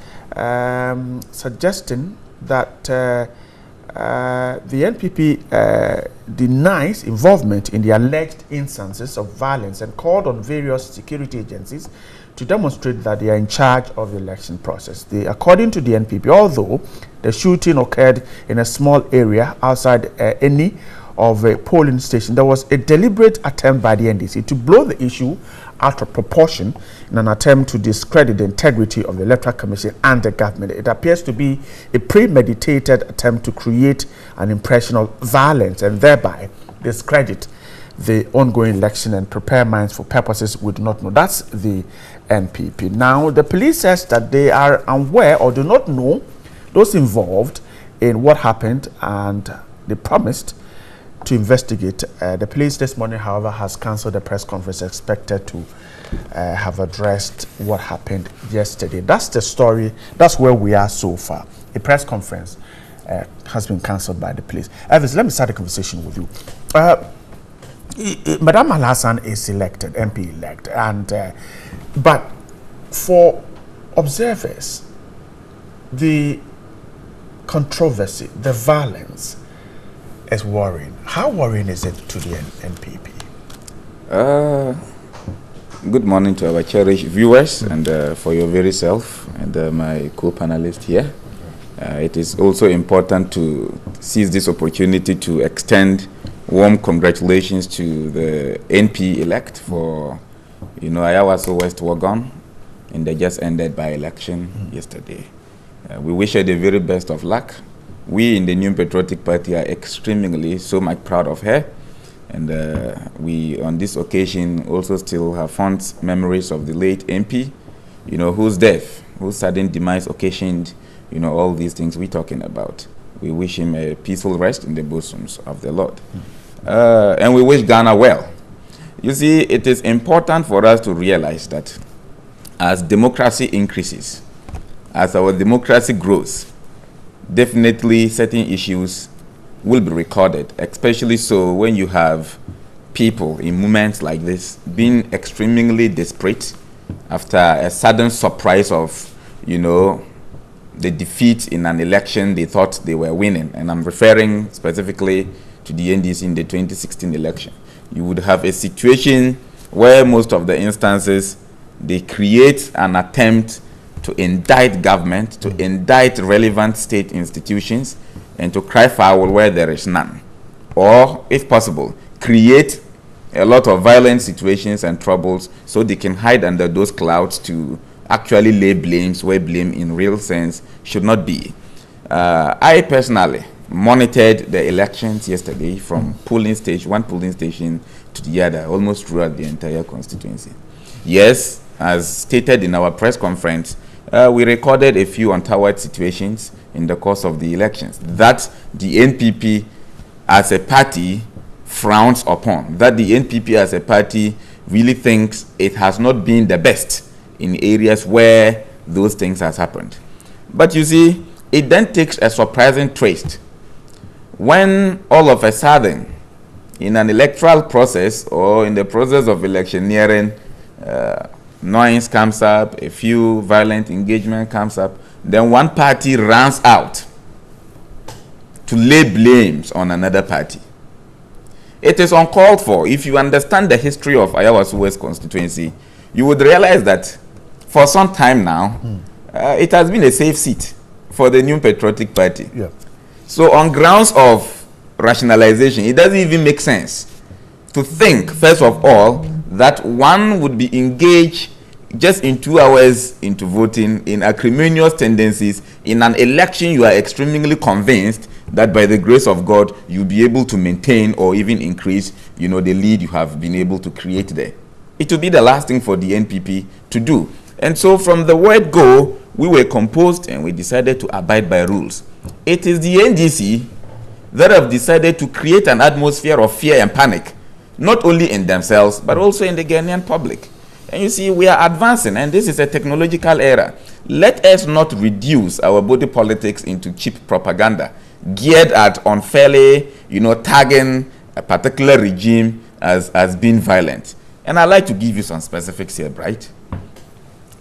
suggesting that the NPP denies involvement in the alleged instances of violence and called on various security agencies to demonstrate that they are in charge of the election process. According to the NPP, although the shooting occurred in a small area outside any of a polling station, there was a deliberate attempt by the NDC to blow the issue out of proportion in an attempt to discredit the integrity of the Electoral Commission and the government. It appears to be a premeditated attempt to create an impression of violence and thereby discredit the ongoing election and prepare minds for purposes we do not know. That's the NPP. Now, the police says that they are unaware or do not know those involved in what happened, and they promised to investigate. The police this morning, however, has cancelled the press conference expected to have addressed what happened yesterday. That's the story. That's where we are so far. A press conference has been cancelled by the police. Elvis, let me start the conversation with you. Madam Al-Hassan is elected, MP-elect, and but for observers, the controversy, the violence is worrying. How worrying is it to the NPP? Good morning to our cherished viewers and for your very self and my co-panelist here. It is also important to seize this opportunity to extend warm congratulations to the NP-elect for, Ayawaso West Wogon in the just ended by-election yesterday. We wish her the very best of luck. We in the New Patriotic Party are extremely so much proud of her, and we on this occasion also still have fond memories of the late MP, whose death, whose sudden demise occasioned, all these things we're talking about. We wish him a peaceful rest in the bosoms of the Lord. And we wish Ghana well. You see, it is important for us to realize that as democracy increases, as our democracy grows, definitely certain issues will be recorded, especially so when you have people in moments like this being extremely desperate after a sudden surprise of, the defeat in an election they thought they were winning. And I'm referring specifically to the NDC in the 2016 election. You would have a situation where most of the instances, they create an attempt to indict government, to indict relevant state institutions, and to cry foul where there is none. Or, if possible, create a lot of violent situations and troubles so they can hide under those clouds to actually lay blames where blame in real sense should not be. I personally monitored the elections yesterday from one polling station to the other, almost throughout the entire constituency. Yes, as stated in our press conference, we recorded a few untoward situations in the course of the elections that the NPP as a party frowns upon, that the NPP as a party really thinks it has not been the best in areas where those things has happened. But you see, it then takes a surprising twist when all of a sudden, in an electoral process or in the process of electioneering, noise comes up, a few violent engagement comes up, then one party runs out to lay blames on another party. It is uncalled for. If you understand the history of Ayawaso West constituency, you would realize that for some time now, it has been a safe seat for the New Patriotic Party. Yeah. So on grounds of rationalization, it doesn't even make sense to think, first of all, that one would be engaged just in 2 hours into voting in acrimonious tendencies in an election you are extremely convinced that by the grace of God you'll be able to maintain or even increase, the lead you have been able to create there. It will be the last thing for the NPP to do. And so from the word go, we were composed and we decided to abide by rules. It is the NDC that have decided to create an atmosphere of fear and panic, not only in themselves, but also in the Ghanaian public. And you see, we are advancing, and this is a technological era. Let us not reduce our body politics into cheap propaganda, geared at unfairly, tagging a particular regime as being violent. And I'd like to give you some specifics here, right?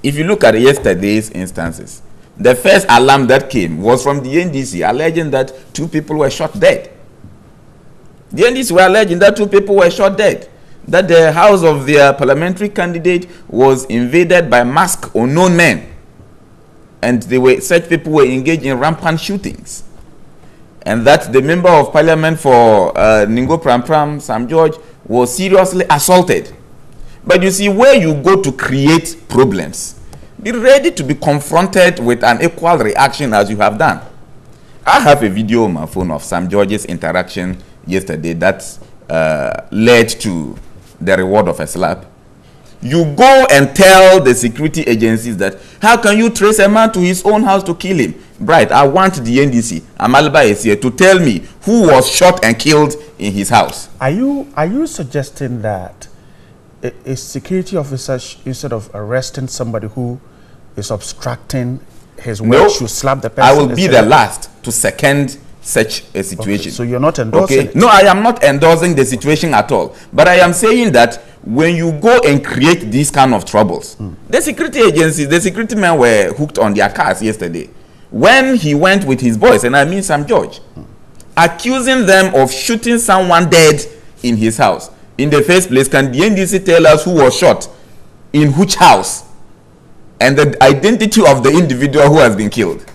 If you look at yesterday's instances, the first alarm that came was from the NDC, alleging that 2 people were shot dead. The NDC were alleging that 2 people were shot dead, that the house of their parliamentary candidate was invaded by masked unknown men, and such people were engaged in rampant shootings, and that the member of parliament for Ningo Pram, Sam George, was seriously assaulted. But you see, where you go to create problems, be ready to be confronted with an equal reaction as you have done. I have a video on my phone of Sam George's interaction yesterday that led to the reward of a slap. You go and tell the security agencies that, how can you trace a man to his own house to kill him? Right, I want the NDC, Amaliba is here, to tell me who was shot and killed in his house. Are you suggesting that a security officer, instead of arresting somebody who is obstructing his way, should slap the person? I will be the last to second such a situation. Okay, so you're not endorsing it? No, I am not endorsing the situation at all. But I am saying that when you go and create these kind of troubles, the security agencies, the security men were hooked on their cars yesterday. When he went with his boys, and I mean Sam George, accusing them of shooting someone dead in his house. In the first place, can the NDC tell us who was shot in which house and the identity of the individual who has been killed?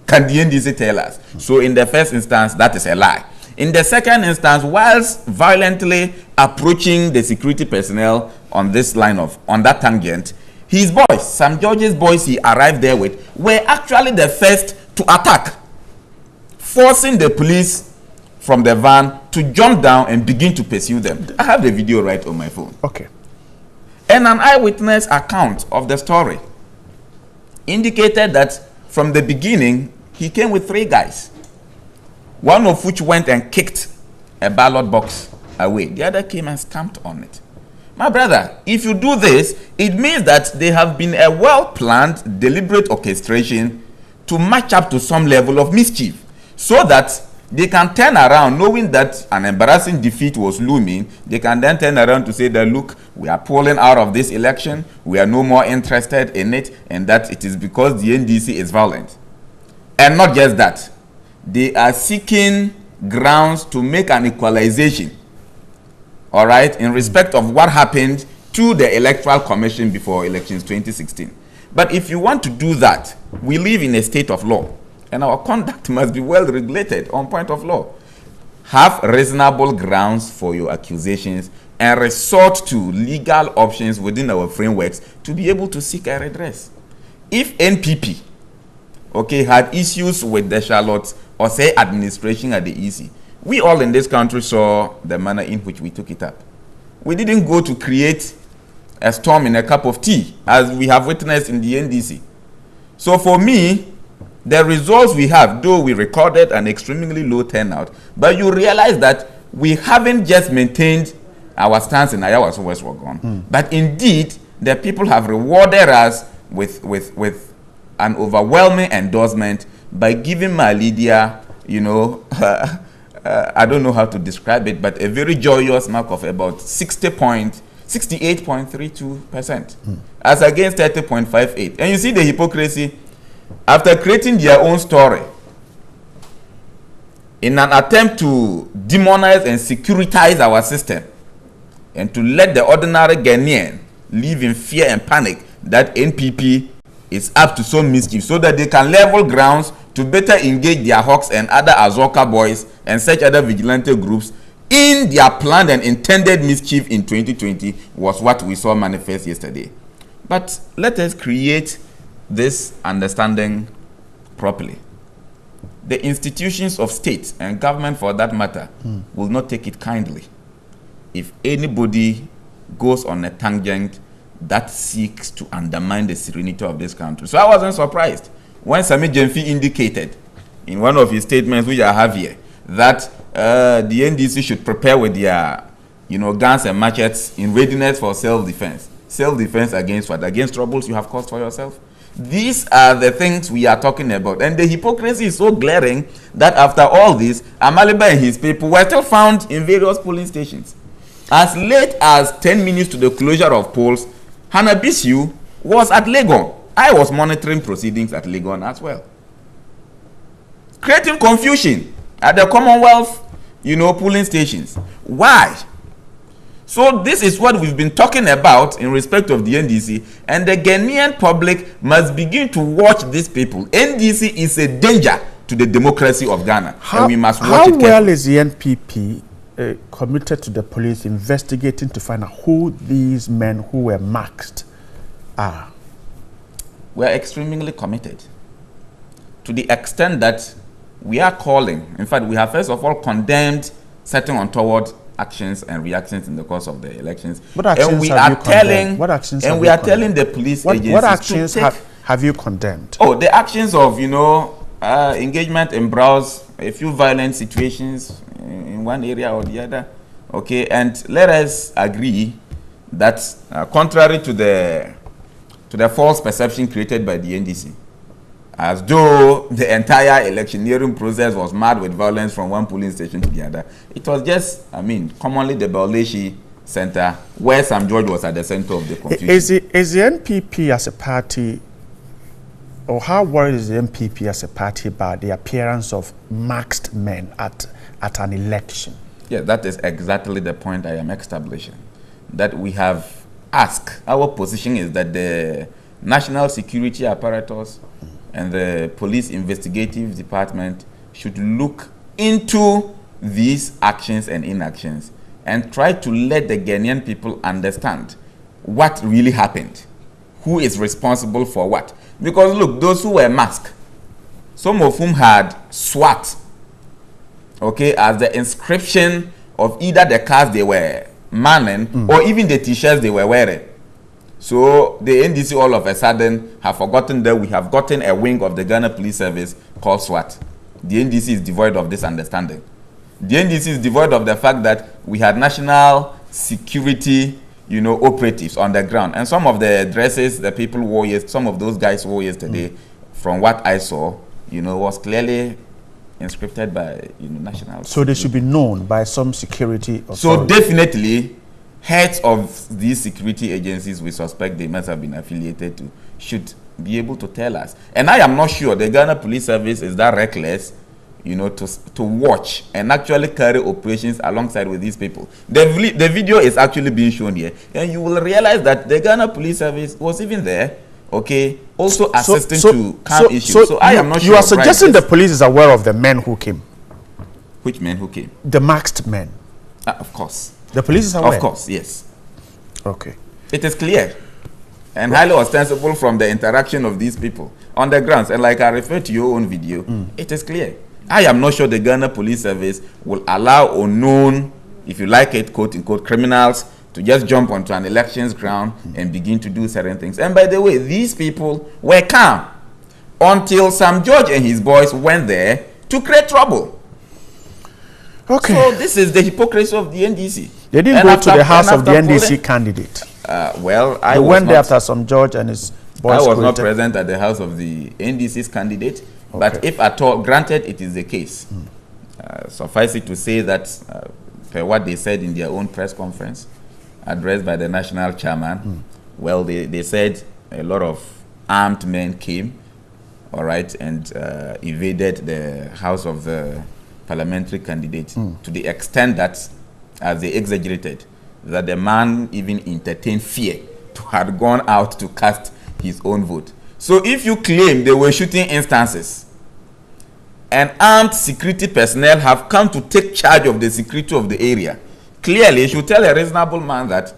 Can the NDC tell us? So in the first instance, that is a lie. In the second instance, whilst violently approaching the security personnel on that tangent, his boys, Sam George's boys he arrived there with, were actually the first to attack, forcing the police from the van to jump down and begin to pursue them. I have the video right on my phone. Okay. And an eyewitness account of the story indicated that from the beginning, he came with 3 guys, one of which went and kicked a ballot box away. The other came and stamped on it. My brother, if you do this, it means that there have been a well-planned, deliberate orchestration to match up to some level of mischief, so that they can turn around, knowing that an embarrassing defeat was looming. They can then turn around to say that, look, we are pulling out of this election, we are no more interested in it, and that it is because the NDC is violent. And not just that, they are seeking grounds to make an equalization, all right, in respect of what happened to the Electoral Commission before elections 2016. But if you want to do that, we live in a state of law, and our conduct must be well regulated on point of law. Have reasonable grounds for your accusations and resort to legal options within our frameworks to be able to seek a redress. If NPP, okay, had issues with the Charlotte or say administration at the EC, we all in this country saw the manner in which we took it up. We didn't go to create a storm in a cup of tea, as we have witnessed in the NDC. So for me, the results we have, though we recorded an extremely low turnout, but you realize that we haven't just maintained our stance in Ayawaso West Wagon, but indeed the people have rewarded us with an overwhelming endorsement by giving my Lydia, you know, I don't know how to describe it, but a very joyous mark of about 68.32%, as against 30.58. And you see the hypocrisy. After creating their own story, in an attempt to demonize and securitize our system, and to let the ordinary Ghanaian live in fear and panic that NPP is up to some mischief, so that they can level grounds to better engage their hawks and other Azoka boys and such other vigilante groups in their planned and intended mischief in 2020, was what we saw manifest yesterday. But let us create this understanding properly. The institutions of state and government, for that matter, will not take it kindly if anybody goes on a tangent that seeks to undermine the serenity of this country. So I wasn't surprised when Sami Jemfi indicated in one of his statements, which I have here, that the NDC should prepare with their, you know, guns and machetes in readiness for self-defense. Self-defense against what? Against troubles you have caused for yourself. These are the things we are talking about. And the hypocrisy is so glaring that after all this, Amaliba and his people were still found in various polling stations. As late as 10 minutes to the closure of polls, Hannah Bisu was at Legon. I was monitoring proceedings at Legon as well. Creating confusion at the Commonwealth, you know, polling stations. Why? So this is what we've been talking about in respect of the NDC, and the Ghanaian public must begin to watch these people. NDC is a danger to the democracy of Ghana, and we must watch it carefully. How well is the NPP committed to the police investigating to find out who these men who were maxed are? We're extremely committed, to the extent that we are calling, in fact, we have first of all condemned certain untoward actions and reactions in the course of the elections. What actions and we have are you telling, what actions and have we you are condemned? telling the police agencies what actions to take, have you condemned? Oh, the actions of, you know, engagement in browse, a few violent situations in one area or the other. Okay, and let us agree that contrary to the false perception created by the NDC, as though the entire electioneering process was marred with violence from one polling station to the other. It was just, I mean, commonly the Bauleshi Center, where Sam George was at the center of the confusion. Is the NPP as a party, or how worried is the NPP as a party about the appearance of maxed men at an election? Yeah, that is exactly the point I am establishing. That we have asked, our position is that the national security apparatus and the police investigative department should look into these actions and inactions and try to let the Ghanaian people understand what really happened, who is responsible for what. Because look, those who were masked, some of whom had SWAT, okay, as the inscription of either the cars they were manning or even the t-shirts they were wearing. So the NDC all of a sudden have forgotten that we have gotten a wing of the Ghana Police Service called SWAT. The NDC is devoid of this understanding. The NDC is devoid of the fact that we had national security, you know, operatives on the ground. And some of the dresses the people wore yesterday, some of those guys wore yesterday, from what I saw, you know, was clearly inscripted by, you know, national. So they should be known by some security authority. So definitely, heads of these security agencies we suspect they must have been affiliated to should be able to tell us. And I am not sure the Ghana Police Service is that reckless, you know, to watch and actually carry operations alongside with these people. The video is actually being shown here, and you will realize that the Ghana Police Service was even there, okay, also assisting to calm issues. So I am not sure. You are suggesting the police is aware of the men who came? Which men who came? The masked men. Of course. The police is aware? Of course, yes. Okay. It is clear and highly ostensible from the interaction of these people on the grounds. And like I referred to your own video, it is clear. I am not sure the Ghana Police Service will allow unknown, if you like it, quote unquote, criminals to just jump onto an elections ground and begin to do certain things. And by the way, these people were calm until Sam George and his boys went there to create trouble. Okay. So this is the hypocrisy of the NDC. They didn't go to the house of the NDC candidate. Well, I went there after Sam George and his boys. I was not present at the house of the NDC's candidate. Okay. But if at all, granted, it is the case. Suffice it to say that, per what they said in their own press conference, addressed by the national chairman, well, they said a lot of armed men came, all right, and invaded the house of the parliamentary candidate to the extent that, as they exaggerated, that the man even entertained fear to have gone out to cast his own vote. So if you claim they were shooting instances and armed security personnel have come to take charge of the security of the area, clearly you should tell a reasonable man that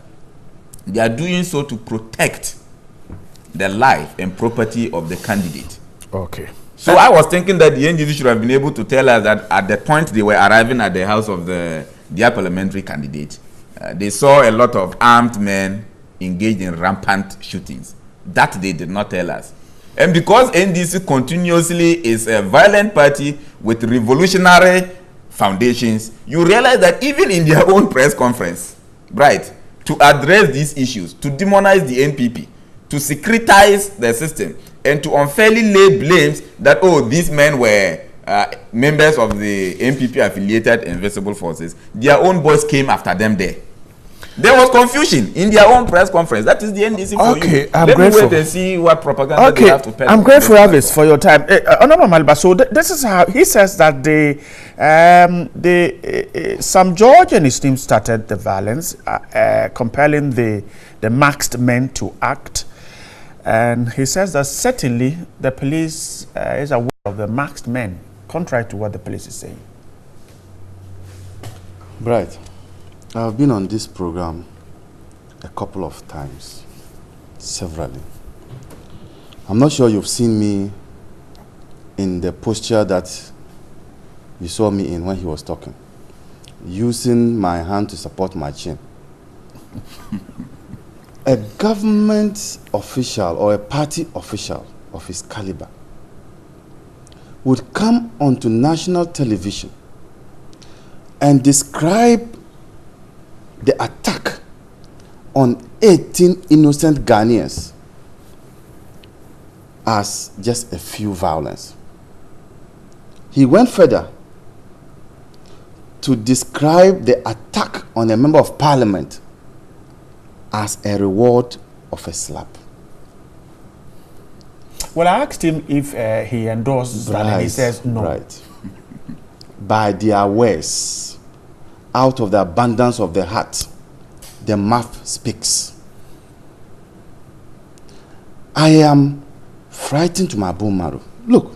they are doing so to protect the life and property of the candidate. Okay. So I was thinking that the NDC should have been able to tell us that at the point they were arriving at the house of their parliamentary candidate, they saw a lot of armed men engaged in rampant shootings. That they did not tell us. And because NDC continuously is a violent party with revolutionary foundations, you realize that even in their own press conference, right, to address these issues, to demonize the NPP, to securitize the system, and to unfairly lay blames that, oh, these men were members of the NPP affiliated invisible forces, their own boys came after them there. There was confusion in their own press conference. That is the NDC for you. Okay, I'm Let grateful. me wait and see what propaganda they have to peddle. I'm grateful, Elvis, for your time. Honorable Maliba, so this is how he says that Sam George and his team started the violence, compelling the masked men to act. And he says that certainly the police is aware of the masked men, contrary to what the police is saying. Right. I've been on this program a couple of times, severally. I'm not sure you've seen me in the posture that you saw me in when he was talking, using my hand to support my chin. A government official or a party official of his caliber would come onto national television and describe the attack on 18 innocent Ghanaians as just a few violence. He went further to describe the attack on a member of parliament as a reward of a slap. Well, I asked him if he endorses that, and he says no. Right. By their words, out of the abundance of the heart, the mouth speaks. I am frightened to my bone marrow. Look,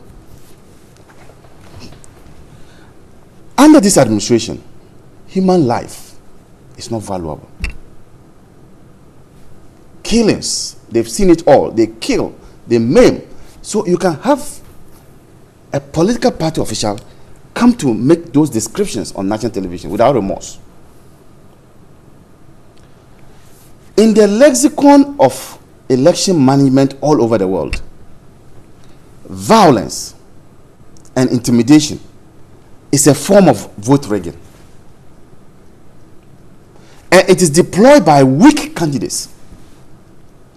under this administration, human life is not valuable. Killings, they've seen it all. They kill, they maim. So you can have a political party official come to make those descriptions on national television without remorse. In the lexicon of election management all over the world, violence and intimidation is a form of vote rigging. And it is deployed by weak candidates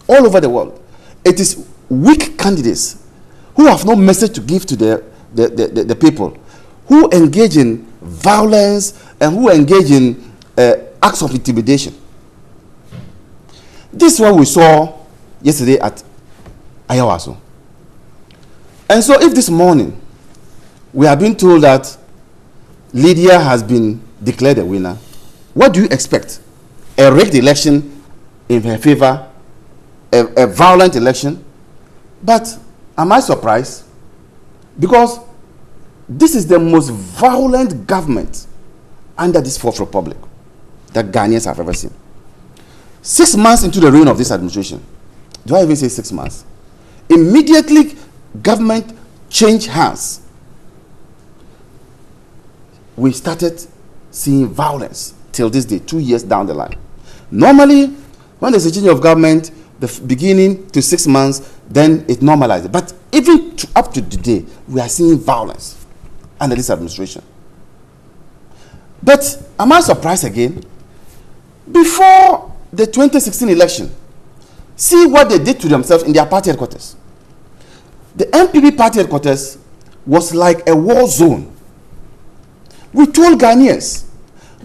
all over the world. It is weak candidates who have no message to give to the people, who engage in violence and who engage in acts of intimidation. This is what we saw yesterday at Ayawaso. And so if this morning we are being told that Lydia has been declared a winner, what do you expect? A rigged election in her favor, a violent election? But am I surprised? Because this is the most violent government under this Fourth Republic that Ghanaians have ever seen. 6 months into the reign of this administration, do I even say 6 months? Immediately, government changed hands. We started seeing violence till this day, 2 years down the line. Normally, when there's a change of government, the beginning to 6 months, then it normalizes. But even up to today, we are seeing violence under this administration. But am I surprised again? Before the 2016 election, see what they did to themselves in their party headquarters. The MPP party headquarters was like a war zone. We told Ghanaians,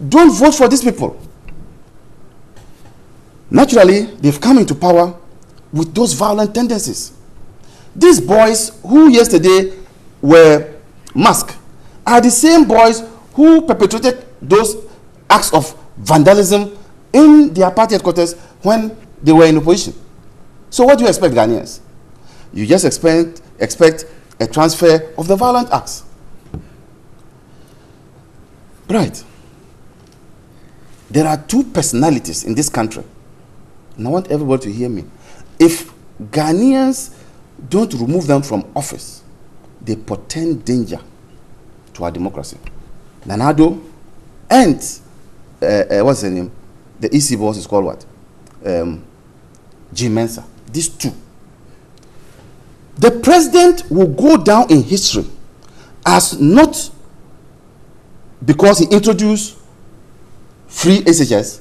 don't vote for these people. Naturally, they've come into power with those violent tendencies. These boys who yesterday were masked are the same boys who perpetrated those acts of vandalism in their party headquarters when they were in opposition. So what do you expect, Ghanaians? You just expect a transfer of the violent acts. Right. There are two personalities in this country, and I want everybody to hear me. If Ghanaians don't remove them from office, they portend danger to our democracy. Nanado and what's his name? The EC boss is called what? Jim Mensah. These two. The president will go down in history as not because he introduced free SHS,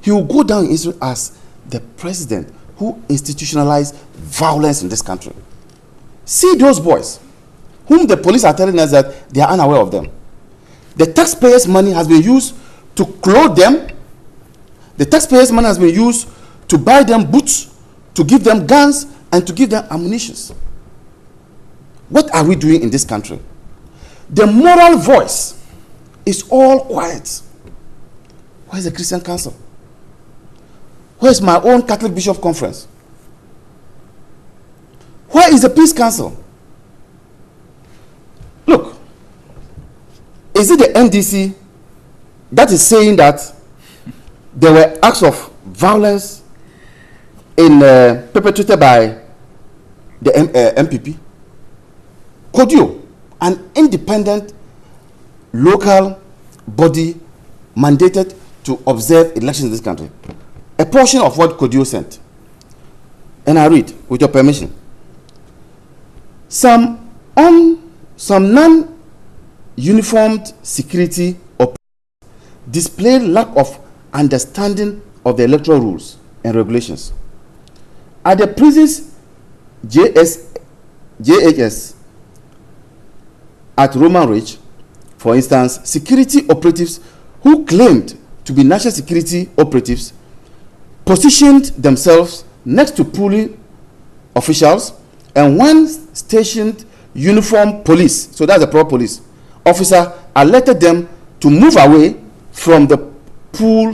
he will go down in history as the president who institutionalized violence in this country. See those boys, whom the police are telling us that they are unaware of them. The taxpayers' money has been used to clothe them. The taxpayers' money has been used to buy them boots, to give them guns, and to give them ammunition. What are we doing in this country? The moral voice is all quiet. Where is the Christian Council? Where is my own Catholic Bishop Conference? Where is the Peace Council? Look, is it the NDC that is saying that there were acts of violence perpetrated by the MPP? CODIO, an independent local body mandated to observe elections in this country. A portion of what CODIO sent. And I read, with your permission. Some non-uniformed security display lack of understanding of the electoral rules and regulations. At the prisons JHS at Roman Ridge, for instance, security operatives who claimed to be national security operatives positioned themselves next to polling officials, and one stationed uniformed police, so that's the proper police officer, alerted them to move away from the pool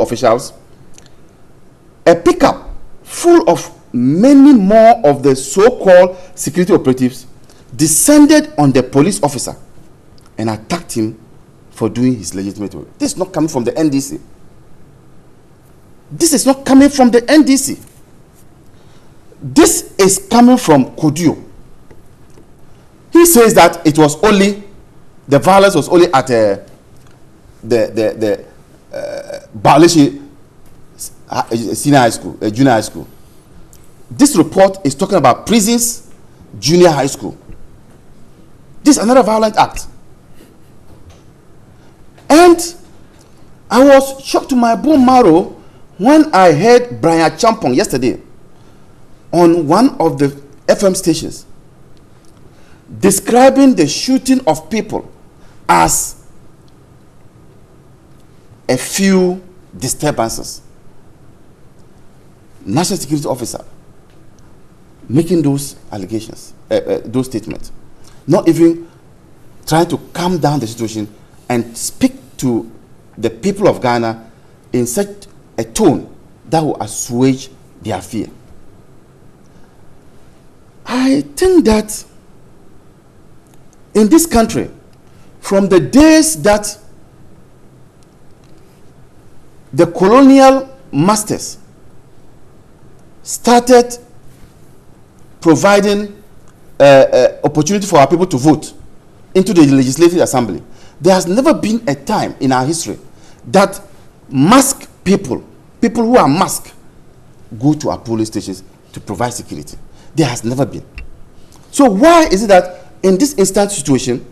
officials. A pickup full of many more of the so-called security operatives descended on the police officer and attacked him for doing his legitimate work. This is not coming from the NDC. This is not coming from the NDC. This is coming from CODIO. He says that it was only, the violence was only at the Balishi senior high school, junior high school. This report is talking about prisons, junior high school. This is another violent act. And I was shocked to my bone marrow when I heard Brian Champong yesterday on one of the FM stations describing the shooting of people as a few disturbances. national security officer making those allegations, those statements, not even trying to calm down the situation and speak to the people of Ghana in such a tone that will assuage their fear. I think that in this country, from the days that the colonial masters started providing opportunity for our people to vote into the Legislative Assembly, there has never been a time in our history that masked people who are masked, go to our polling stations to provide security. There has never been. So why is it that in this instant situation,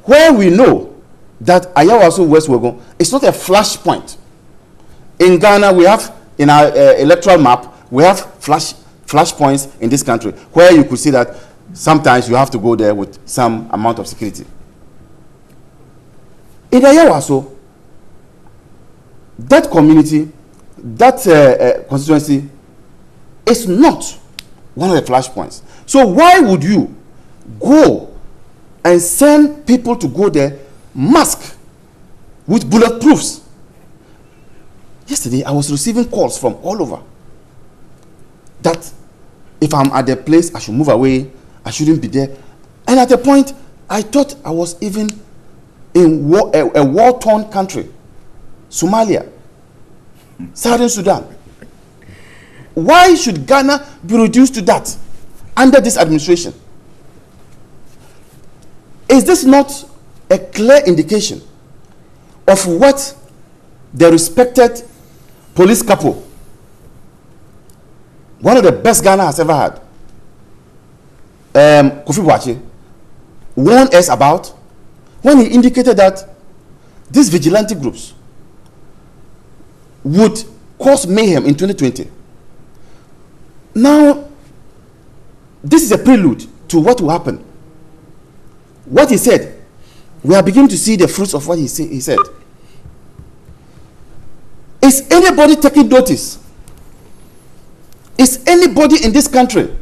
where we know that Ayawaso West Wuogon is not a flashpoint? In Ghana, we have, in our electoral map, we have flashpoints in this country where you could see that sometimes you have to go there with some amount of security. In Ayawaso, that community, that constituency is not one of the flashpoints. So why would you go and send people to go there masked with bulletproofs? Yesterday, I was receiving calls from all over that if I'm at the place, I should move away, I shouldn't be there. And at a point, I thought I was even in a war-torn country, Somalia, Southern Sudan. Why should Ghana be reduced to that under this administration? Is this not a clear indication of what the respected police couple, one of the best Ghana has ever had, Kofi Boakye, warned us about when he indicated that these vigilante groups would cause mayhem in 2020. Now, this is a prelude to what will happen. What he said, we are beginning to see the fruits of what he said. Is anybody taking notice? Is anybody in this country,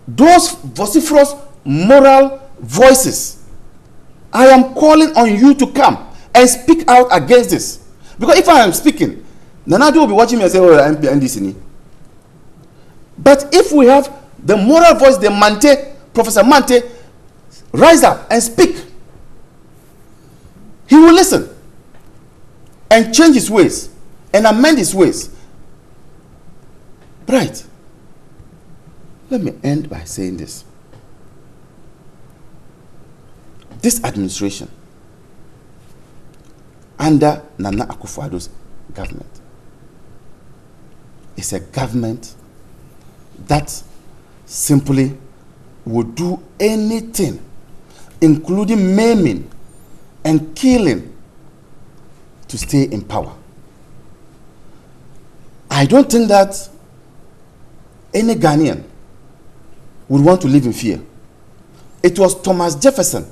those vociferous moral voices, I am calling on you to come and speak out against this. Because if I am speaking, Nanado will be watching me and say, oh, NDC. But if we have the moral voice, the Mante, Professor Mante, rise up and speak, he will listen and change his ways and amend his ways. Right. Let me end by saying this. This administration, under Nana Akufo-Addo's government, is a government that simply would do anything, including maiming and killing, to stay in power. I don't think that any Ghanaian would want to live in fear. It was Thomas Jefferson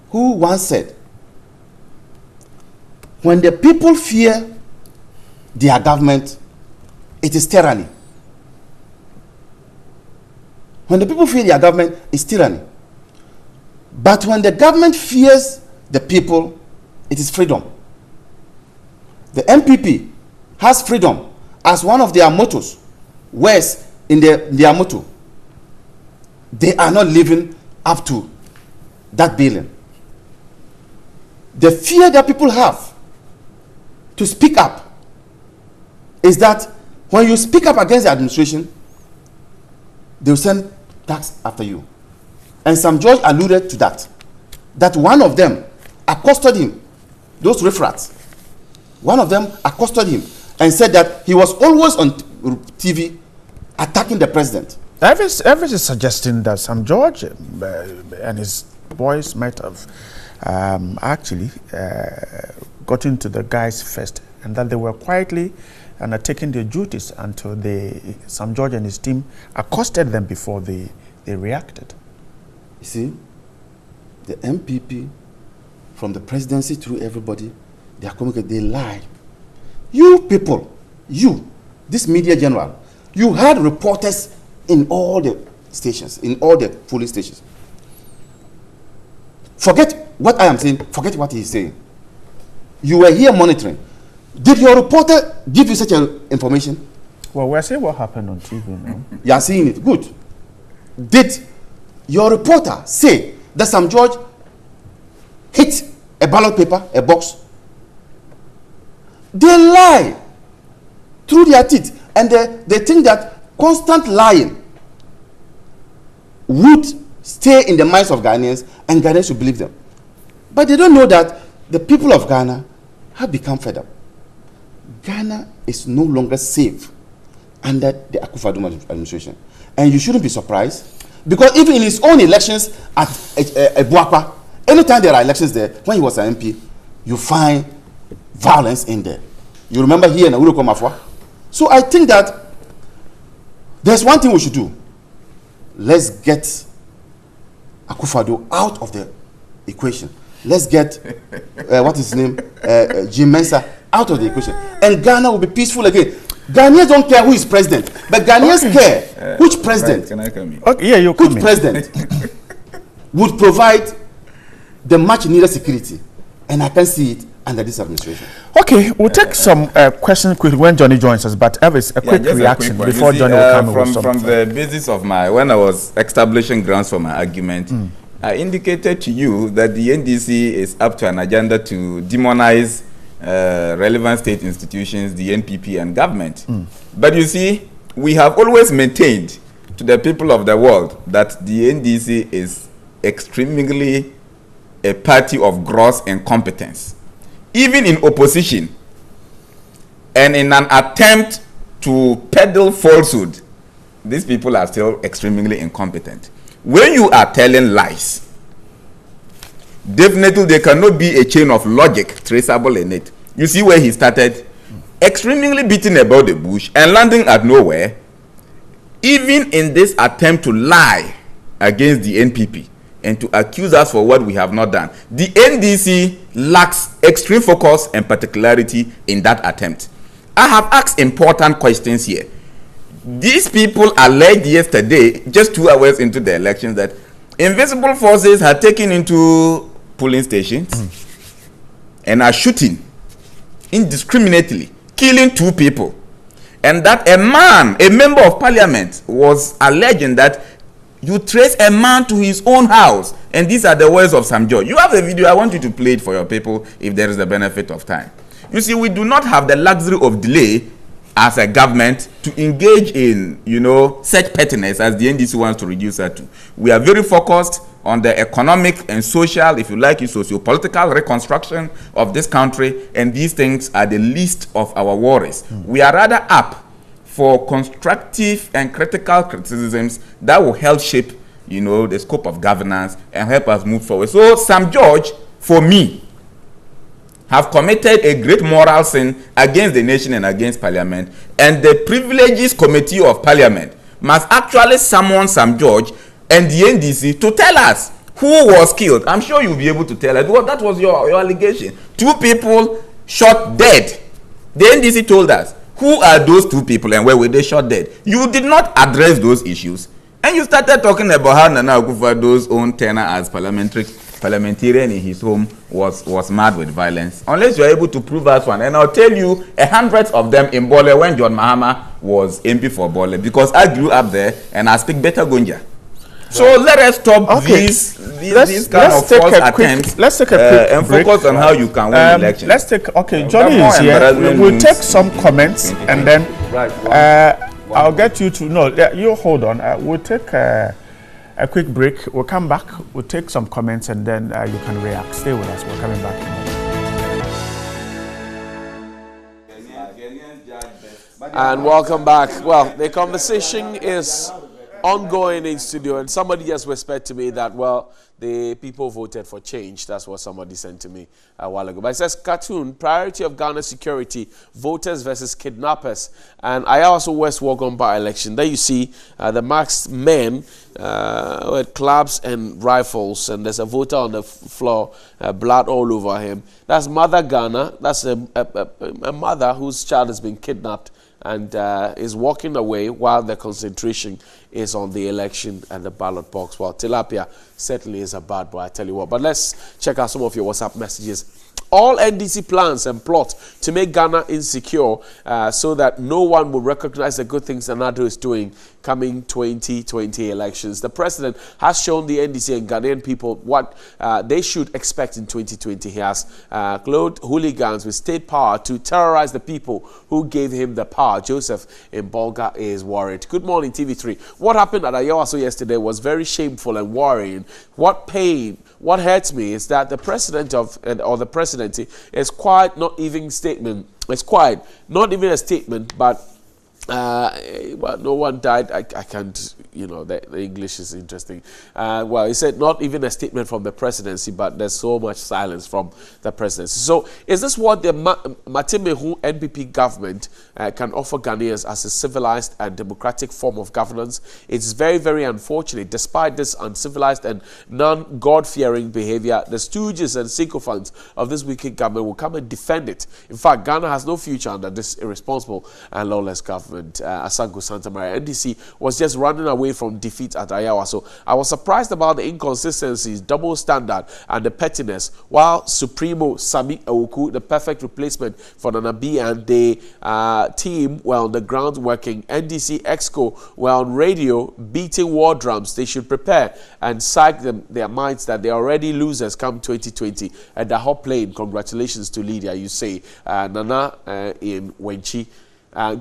who once said, when the people fear their government, it is tyranny. When the people fear their government, it's tyranny. But when the government fears the people, it is freedom. The MPP has freedom as one of their mottos. Words in their motto. They are not living up to that billing. The fear that people have to speak up is that when you speak up against the administration, they will send tax after you. And Sam George alluded to that. That one of them accosted him, those riffrats, one of them accosted him and said that he was always on TV attacking the president. Everett is suggesting that Sam George and his boys might have actually gotten to the guys first, and that they were quietly undertaking their duties until Sam George and his team accosted them before they reacted. You see, the MPP, from the presidency through everybody, they are coming, they lie. You people, you this media general, you had reporters in all the stations, in all the police stations. Forget what I am saying, forget what he is saying. You were here monitoring. Did your reporter give you such information? Well, we're saying what happened on TV now. You are seeing it. Good. Did your reporter say that Sam George hit a ballot paper, a box? They lie through their teeth, and they think that constant lying would stay in the minds of Ghanaians, and Ghanaians should believe them. But they don't know that the people of Ghana have become fed up. Ghana is no longer safe under the Akufo-Addo administration. And you shouldn't be surprised, because even in his own elections at Buakwa, anytime there are elections there, when he was an MP, you find violence in there. You remember here in Uroko Mafwa? So I think that there's one thing we should do. Let's get Akufo-Addo out of the equation. Let's get, what is his name, Jim Mensah out of the equation. And Ghana will be peaceful again. Ghanaians don't care who is president, but Ghanaians care which president. Can I come in? Okay, yeah, you come in. Which president would provide the much needed security. And I can see it under this administration. Okay, we'll take some questions quickly when Johnny joins us, but Elvis, a quick reaction before Johnny will come with from the basis of when I was establishing grounds for my argument, I indicated to you that the NDC is up to an agenda to demonize relevant state institutions, the NPP and government. But you see, we have always maintained to the people of the world that the NDC is extremely a party of gross incompetence. Even in opposition and in an attempt to peddle falsehood, these people are still extremely incompetent. When you are telling lies, definitely there cannot be a chain of logic traceable in it. You see where he started, extremely beating about the bush and landing at nowhere, even in this attempt to lie against the NPP and to accuse us for what we have not done. The NDC lacks extreme focus and particularity in that attempt. I have asked important questions here. These people alleged yesterday, just 2 hours into the elections, that invisible forces had taken into polling stations and are shooting indiscriminately, killing 2 people. And that a man, a member of parliament, was alleging that you trace a man to his own house. And these are the words of Sam George. You have the video. I want you to play it for your people if there is the benefit of time. You see, we do not have the luxury of delay as a government to engage in, such pettiness as the NDC wants to reduce that to. We are very focused on the economic and social, if you like, socio-political reconstruction of this country, and these things are the least of our worries. We are rather up for constructive and critical criticisms that will help shape, the scope of governance and help us move forward. So Sam George, for me, have committed a great moral sin against the nation and against Parliament, and the Privileges Committee of Parliament must actually summon Sam George and the NDC to tell us who was killed. I'm sure you'll be able to tell us. Well, that was your allegation. 2 people shot dead. The NDC told us. Who are those 2 people and where were they shot dead? You did not address those issues. And you started talking about how Nana Akufo-Addo's own tenure as parliamentarian in his home was mad with violence. Unless you are able to prove us one. And I'll tell you, hundreds of them in Bole when John Mahama was MP for Bole, because I grew up there and I speak better Gonja. So let us stop these kind of false attempts. Let's take a quick and focus on how you can win elections. Let's take, Johnny is here. We'll take some comments and then I'll get you to, you hold on. We'll take a quick break. We'll come back. We'll take some comments and then you can react. Stay with us. We're coming back in a moment. And welcome back. Well, the conversation is ongoing in studio, and somebody just whispered to me that, well, the people voted for change. That's what somebody sent to me a while ago. But it says, cartoon, priority of Ghana security, voters versus kidnappers. And I also West Wuogon by-election. There you see the masked men with clubs and rifles, and there's a voter on the floor, blood all over him. That's Mother Ghana. That's a mother whose child has been kidnapped and is walking away while the concentration is on the election and the ballot box. Well, tilapia certainly is a bad boy, I tell you what. But let's check out some of your WhatsApp messages. All NDC plans and plot to make Ghana insecure so that no one will recognize the good things Nana is doing coming 2020 elections. The president has shown the NDC and Ghanaian people what they should expect in 2020. He has clothed hooligans with state power to terrorize the people who gave him the power. Joseph in Bolga is worried. Good morning, TV3. What happened at Ayawaso yesterday was very shameful and worrying. What hurts me is that the president or the presidency is quite not even statement. It's quite not even a statement, but well, no one died. I can't, the English is interesting. Well, he said not even a statement from the presidency, but there's so much silence from the presidency. So is this what the Matimehu NPP government can offer Ghanaians as a civilized and democratic form of governance? It's very, very unfortunate. Despite this uncivilized and non-God-fearing behavior, the stooges and sycophants of this wicked government will come and defend it. In fact, Ghana has no future under this irresponsible and lawless government. Asanko Santa Maria NDC was just running away from defeat at Ayawa. So I was surprised about the inconsistencies, double standard, and the pettiness. While Supremo Sami Awuku, the perfect replacement for Nana B, and the team were on the ground working, NDC Exco were on radio beating war drums. They should prepare and psych their minds that they are already losers come 2020. And the hot plane. Congratulations to Lydia, you say. Nana in Wenchi.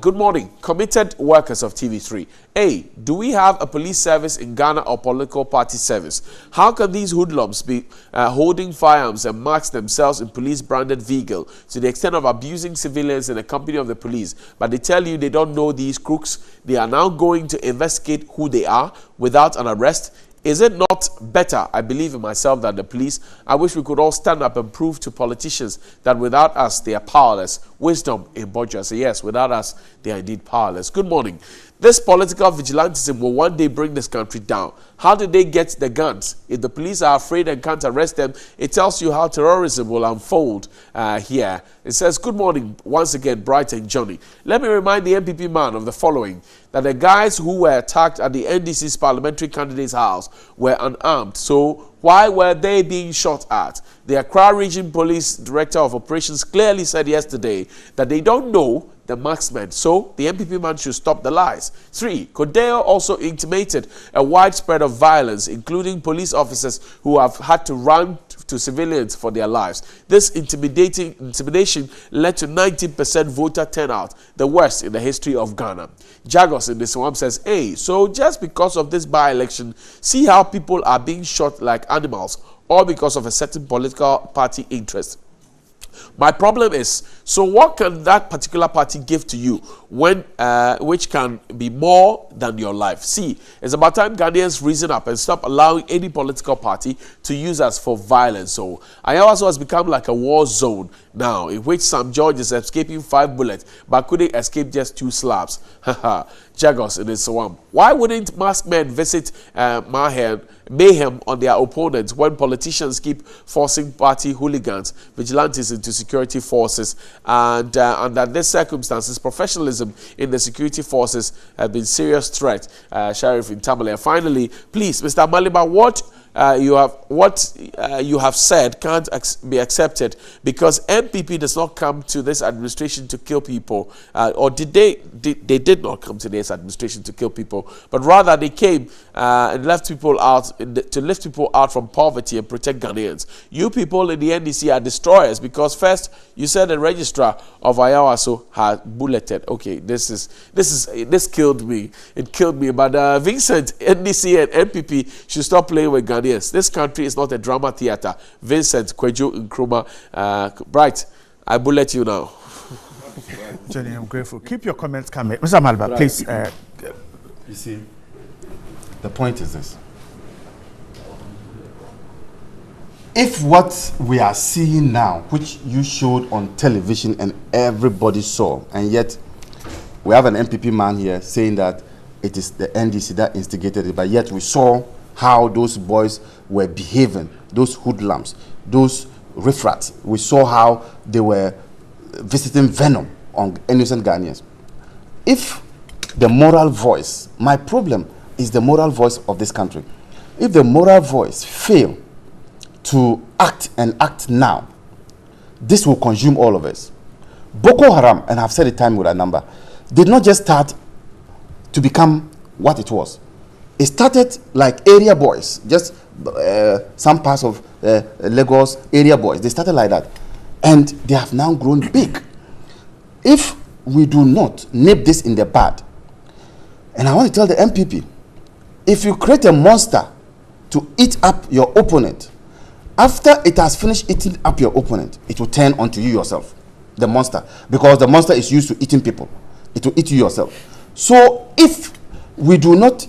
Good morning, committed workers of TV3. A, do we have a police service in Ghana or political party service? How can these hoodlums be holding firearms and marks themselves in police-branded vehicle to the extent of abusing civilians in the company of the police? But they tell you they don't know these crooks. They are now going to investigate who they are without an arrest. Is it not better, I believe in myself, than the police? I wish we could all stand up and prove to politicians that without us, they are powerless. Wisdom in Boja. So yes, without us, they are indeed powerless. Good morning. This political vigilantism will one day bring this country down. How did they get the guns? If the police are afraid and can't arrest them, it tells you how terrorism will unfold here. It says, good morning, once again, Bright and Johnny. Let me remind the MPP man of the following, that the guys who were attacked at the NDC's parliamentary candidate's house were unarmed. So why were they being shot at? The Accra Region Police Director of Operations clearly said yesterday that they don't know the marksmen, so the MPP man should stop the lies. 3. Kodeo also intimated a widespread of violence, including police officers who have had to run to civilians for their lives. This intimidation led to 19% voter turnout, the worst in the history of Ghana. Jagos in this one says, hey, so just because of this by-election, see how people are being shot like animals, all because of a certain political party interest. My problem is, so what can that particular party give to you when which can be more than your life? See, it's about time Ghanaians reason up and stop allowing any political party to use us for violence. So Ayawaso has become like a war zone now, in which some George is escaping 5 bullets but couldn't escape just 2 slaps. Haha. Jagos in his swamp. Why wouldn't masked men visit mayhem on their opponents when politicians keep forcing party hooligans, vigilantes into security forces? And under these circumstances, professionalism in the security forces have been serious threat. Sheriff in Tamale. And finally, please, Mr. Maliba, what you have said can't be accepted, because MPP does not come to this administration to kill people, or they did not come to this administration to kill people, but rather they came and left people out to lift people out from poverty and protect Ghanaians. You people in the NDC are destroyers, because first you said the registrar of Ayawaso had bulleted. Okay, this killed me. It killed me. But Vincent, NDC and MPP should stop playing with Ghanaians. This country is not a drama theater. Vincent Kwejo Nkrumah, Bright, I bullet you now. Johnny, I'm grateful. Keep your comments coming. Mr. Malba, please. You see, the point is this. If what we are seeing now, which you showed on television and everybody saw, and yet we have an MPP man here saying that it is the NDC that instigated it, but yet we saw how those boys were behaving, those hoodlums, those riffrats. We saw how they were visiting venom on innocent Ghanaians. if the moral voice, my problem is the moral voice of this country. If the moral voice fail to act and act now, this will consume all of us. Boko Haram, and I've said it time with a number, did not just start to become what it was. It started like area boys, just some parts of Lagos area boys. They started like that. And they have now grown big. If we do not nip this in the bud, and I want to tell the MPP, if you create a monster to eat up your opponent, after it has finished eating up your opponent, it will turn onto you yourself, the monster, because the monster is used to eating people. It will eat you yourself. So if we do not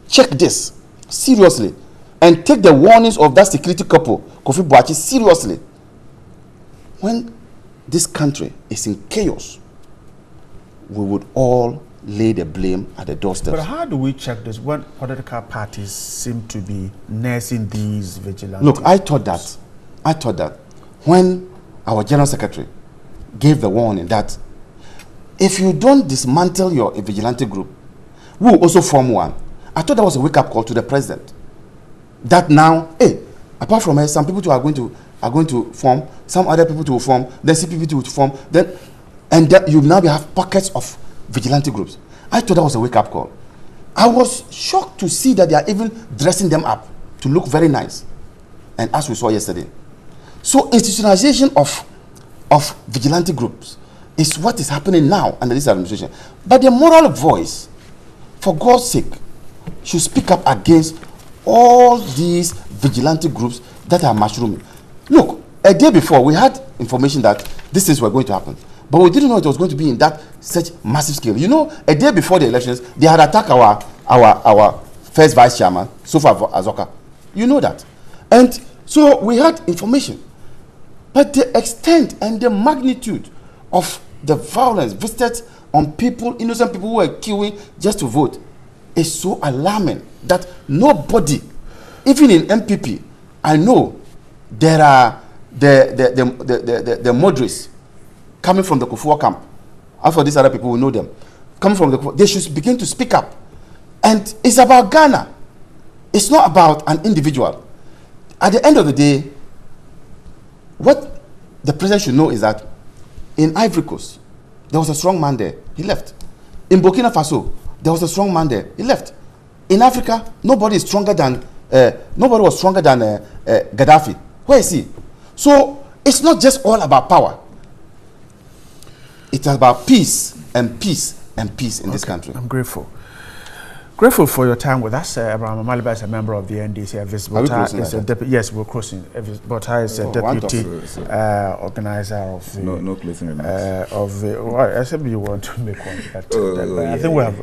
check this seriously and take the warnings of that security couple, Kofi Boachi, seriously, when this country is in chaos, we would all lay the blame at the doorstep. But how do we check this when political parties seem to be nursing these vigilantes? Look, I thought that when our General Secretary gave the warning that if you don't dismantle your vigilante group, we will also form one. I thought that was a wake-up call to the president. That now, hey, apart from us, some people too are going to form, some other people to form, then CPP to form, then, and that you now have pockets of vigilante groups. I thought that was a wake-up call. I was shocked to see that they are even dressing them up to look very nice, and as we saw yesterday. So institutionalization of vigilante groups is what is happening now under this administration. But the moral voice, for God's sake, should speak up against all these vigilante groups that are mushrooming. Look, a day before we had information that these things were going to happen, but we didn't know it was going to be in that such massive scale. You know, a day before the elections, they had attacked our first vice chairman, Sofa Azoka. You know that, and so we had information, but the extent and the magnitude of the violence visited on people, innocent people who were queuing just to vote, is so alarming that nobody, even in MPP, I know there are the moderates coming from the Kufua camp. As for these other people, we know them. Coming from the Kufua, they should begin to speak up. And it's about Ghana. It's not about an individual. At the end of the day, what the president should know is that in Ivory Coast, there was a strong man there. He left. In Burkina Faso, there was a strong man there. He left. In Africa, nobody was stronger than Gaddafi. Where is he? So it's not just all about power. It's about peace and peace and peace in this country. I'm grateful. Grateful for your time with us. Abraham Maliba is a member of the NDC. Yes, we're crossing. Bota is a deputy organizer of the... No closing remarks. I said you want to make one. I think we have...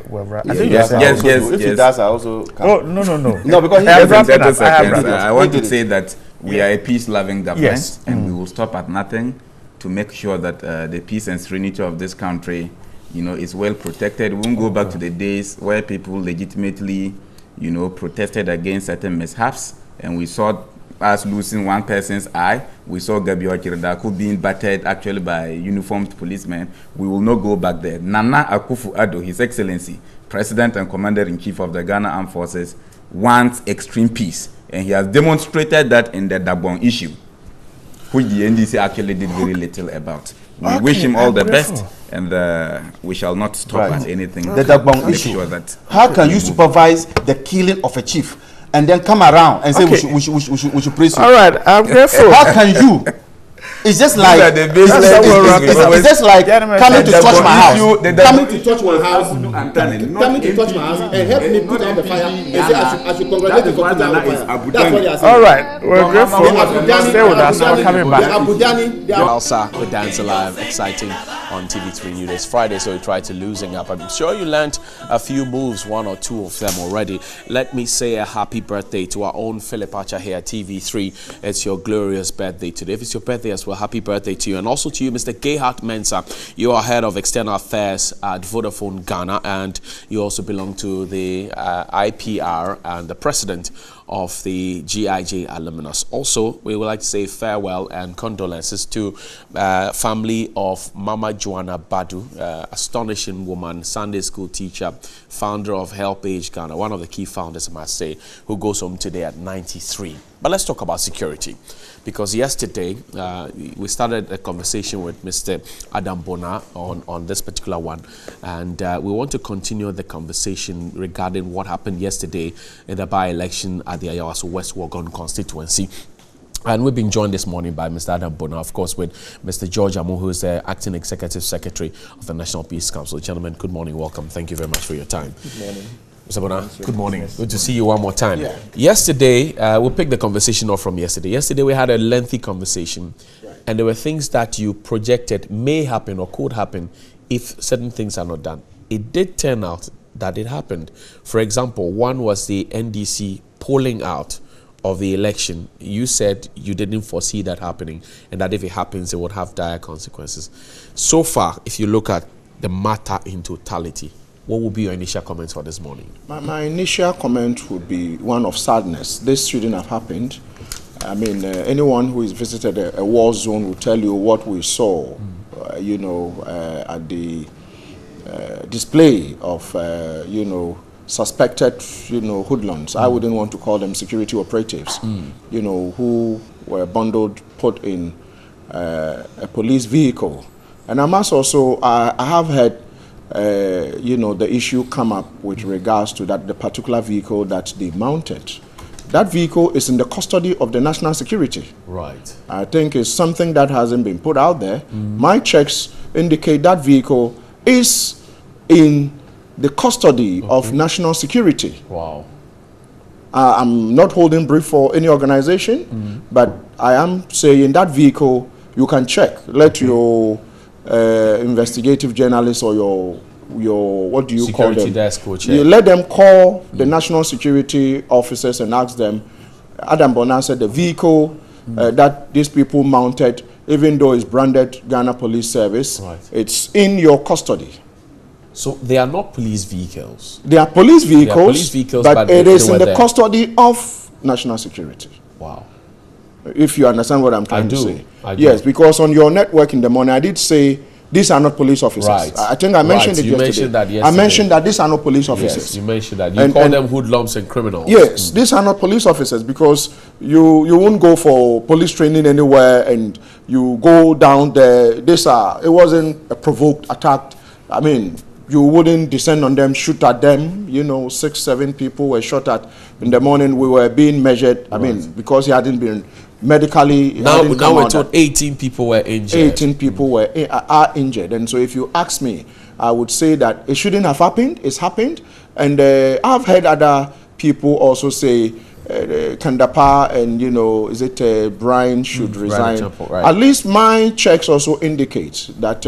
Yes. If he does, I also... Oh, no. No, because I want to say that we are a peace-loving government, and we will stop at nothing to make sure that the peace and serenity of this country, is well protected. We won't go back to the days where people legitimately, protested against certain mishaps, and we saw us losing one person's eye. We saw Gabriel Chiridaku being battered actually by uniformed policemen. We will not go back there. Nana Akufo-Addo, His Excellency, President and Commander-in-Chief of the Ghana Armed Forces, wants extreme peace, and he has demonstrated that in the Dabong issue, which the NDC actually did very little about. We wish him all the best, and we shall not stop at anything. The Dagbong issue. Sure that how can you supervise the killing of a chief and then come around and say we should praise you? All right, I'm grateful. How can you? It's just like it's just like coming to touch my house. Coming to touch my house. Coming to touch my house and help me put out the fire and say I should congratulate the computer on the fire. That's what they are saying. All right, we're grateful. Stay with us. We're coming back. Balsa with Dance Alive, exciting on TV3 Newday. Friday, so we try to losing up. I'm sure you learned a few moves, one or two of them already. Let me say a happy birthday to our own Philip Archer here at TV3. It's your glorious birthday today. If it's your birthday as well, happy birthday to you. And also to you, Mr. Gayhart Mensah. You are head of external affairs at Vodafone Ghana, and you also belong to the IPR and the president of the GIJ alumnus. Also, we would like to say farewell and condolences to family of Mama Joanna Badu, astonishing woman, Sunday school teacher, founder of Help Age Ghana, one of the key founders, I must say, who goes home today at 93. But let's talk about security, because yesterday we started a conversation with Mr. Adam Bona on this particular one, and we want to continue the conversation regarding what happened yesterday in the by-election at the Ayawaso West Wuogon constituency. And we've been joined this morning by Mr. Adam Bona, of course, with Mr. George Amu, who is the Acting Executive Secretary of the National Peace Council. Gentlemen, good morning, welcome. Thank you very much for your time. Good morning. Mr. Bona, good morning. Good to see you one more time. Yeah. Yesterday, we'll pick the conversation up from yesterday. Yesterday, we had a lengthy conversation, and there were things that you projected may happen or could happen if certain things are not done. It did turn out that it happened. For example, one was the NDC pulling out of the election. You said you didn't foresee that happening, and that if it happens, it would have dire consequences. So far, if you look at the matter in totality, what would be your initial comments for this morning? My initial comment would be one of sadness. This shouldn't have happened. I mean, anyone who has visited a war zone will tell you what we saw, at the display of, suspected, hoodlums. I wouldn't want to call them security operatives, who were bundled, put in a police vehicle. And I must also, I have heard the issue come up with regards to the particular vehicle that they mounted. That vehicle is in the custody of the national security. Right. I think it's something that hasn't been put out there. My checks indicate that vehicle is in the custody of national security. Wow. I'm not holding brief for any organization, but I am saying that vehicle, you can check. Let your investigative journalists or your what do you call them? Security desk will check. You let them call the national security officers and ask them. Adam Bona said the vehicle that these people mounted, even though it's branded Ghana Police Service, it's in your custody. So they are not police vehicles. They are police vehicles, but it is in the custody of national security. Wow. If you understand what I'm trying to say. I do. Yes, because on your network in the morning, I did say these are not police officers. Right. I think I mentioned it yesterday. Mentioned that yesterday. I mentioned that these are not police officers. Yes, you mentioned that. You call them hoodlums and criminals. Yes, these are not police officers, because you won't go for police training anywhere and you go down there. It wasn't a provoked attack. I mean, you wouldn't descend on them, shoot at them. 6, 7 people were shot at. In the morning, we were being measured. I mean, because he hadn't been medically. Now we're told 18 people were injured. 18 people are injured. And so if you ask me, I would say that it shouldn't have happened. It's happened. And I've heard other people also say Kandapa and, is it Brian should resign. Right. At least my checks also indicate that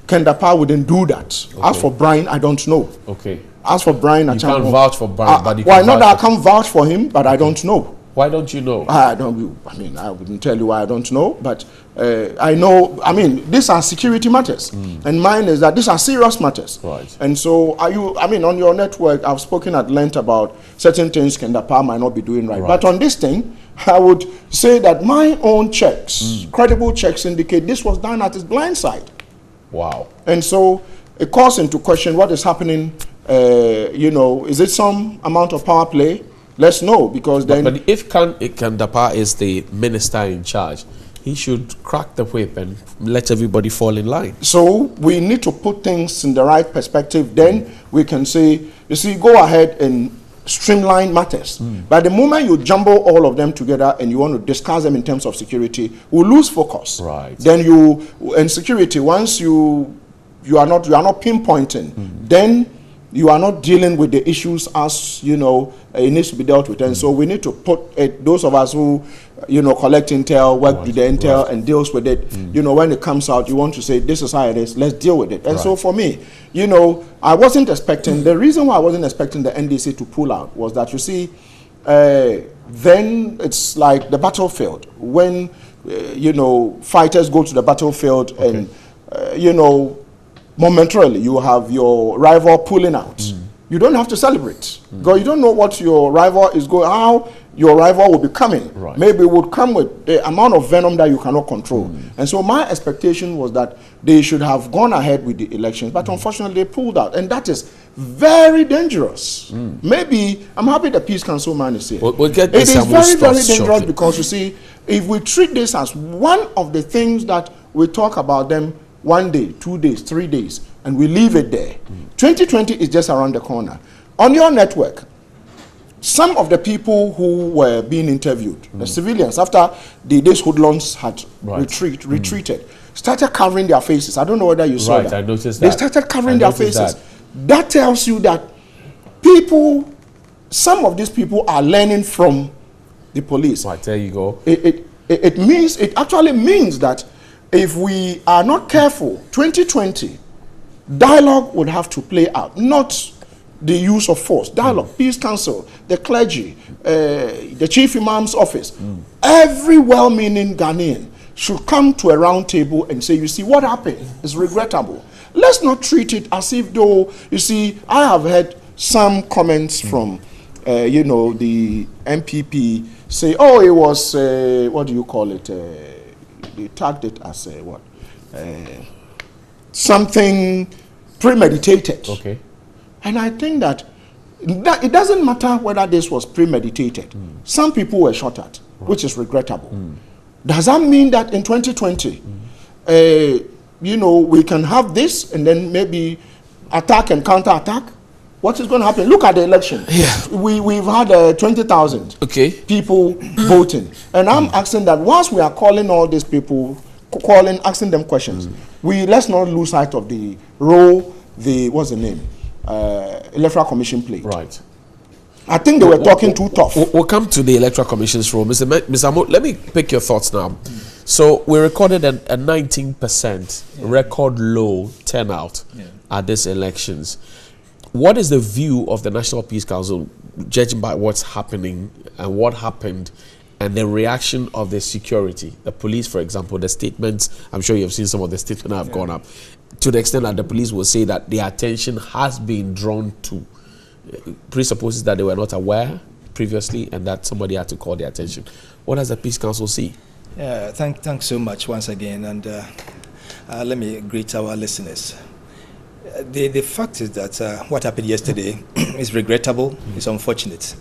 Kendapa wouldn't do that. Okay. As for Brian, I don't know. Okay. As for Brian, you can't vouch for Brian, but you can well, not that I can't vouch for him, but I don't know. Why don't you know? I mean, I wouldn't tell you why I don't know, but I know. I mean, these are security matters, and mine is that these are serious matters. Right. And so, on your network, I've spoken at length about certain things Kendapa might not be doing right. But on this thing, I would say that my own checks, credible checks, indicate this was done at his blind side. Wow. And so it calls into question what is happening. Is it some amount of power play? Let's know, because then. But if Kandapa is the minister in charge, he should crack the whip and let everybody fall in line. So we need to put things in the right perspective. Then we can say, go ahead and streamline matters. But the moment you jumble all of them together and you want to discuss them in terms of security, we'll lose focus. Right. Then in security, once you are not pinpointing, then you are not dealing with the issues as it needs to be dealt with. And so we need to put those of us who collect intel, work with the intel and deals with it. When it comes out, you want to say this is how it is, let's deal with it. And so for me, I wasn't expecting, the reason why I wasn't expecting the NDC to pull out was that then it's like the battlefield. When fighters go to the battlefield and momentarily you have your rival pulling out. you don't have to celebrate because you don't know what your rival is going, how your rival will be coming. Right. Maybe it would come with the amount of venom that you cannot control. And so my expectation was that they should have gone ahead with the elections, but unfortunately they pulled out, and that is very dangerous. Maybe I'm happy the Peace Council man is here. We'll get it is very dangerous shortly. because you see, if we treat this as one of the things that we talk about them 1 day, 2 days, 3 days, and we leave it there. 2020 is just around the corner. On your network, some of the people who were being interviewed, the civilians, after these hoodlums had retreated, started covering their faces. I don't know whether you saw that. I noticed that. They started covering their faces. That tells you that people, some of these people are learning from the police. Right, there you go. It actually means that if we are not careful, 2020, dialogue would have to play out, not the use of force. Dialogue, Peace Council, the clergy, the Chief Imam's office, every well-meaning Ghanaian should come to a round table and say, you see, what happened is regrettable. Let's not treat it as if though, you see, I have heard some comments from, you know, the MPP say, oh, it was, what do you call it? They tagged it as what? Something premeditated. Okay. And I think that it doesn't matter whether this was premeditated. Some people were shot at, which is regrettable. Does that mean that in 2020, you know, we can have this and then maybe attack and counter-attack? What is going to happen? Look at the election. Yeah. We've had 20,000 people voting. And I'm asking that once we are calling all these people, asking them questions, let's not lose sight of the role, what's the name? Electoral Commission played. Right. I think they were talking too tough. We'll come to the Electoral Commission's role. Mr. Amo, let me pick your thoughts now. So we recorded a 19% record low turnout at these elections. What is the view of the National Peace Council, judging by what's happening and what happened and the reaction of the security, the police, for example, the statements, I'm sure you've seen some of the statements that have gone up, to the extent that the police will say that the attention has been drawn to, presupposes that they were not aware previously and that somebody had to call their attention. What does the Peace Council see? Thanks so much once again, and let me greet our listeners. The fact is that what happened yesterday is regrettable, it's unfortunate.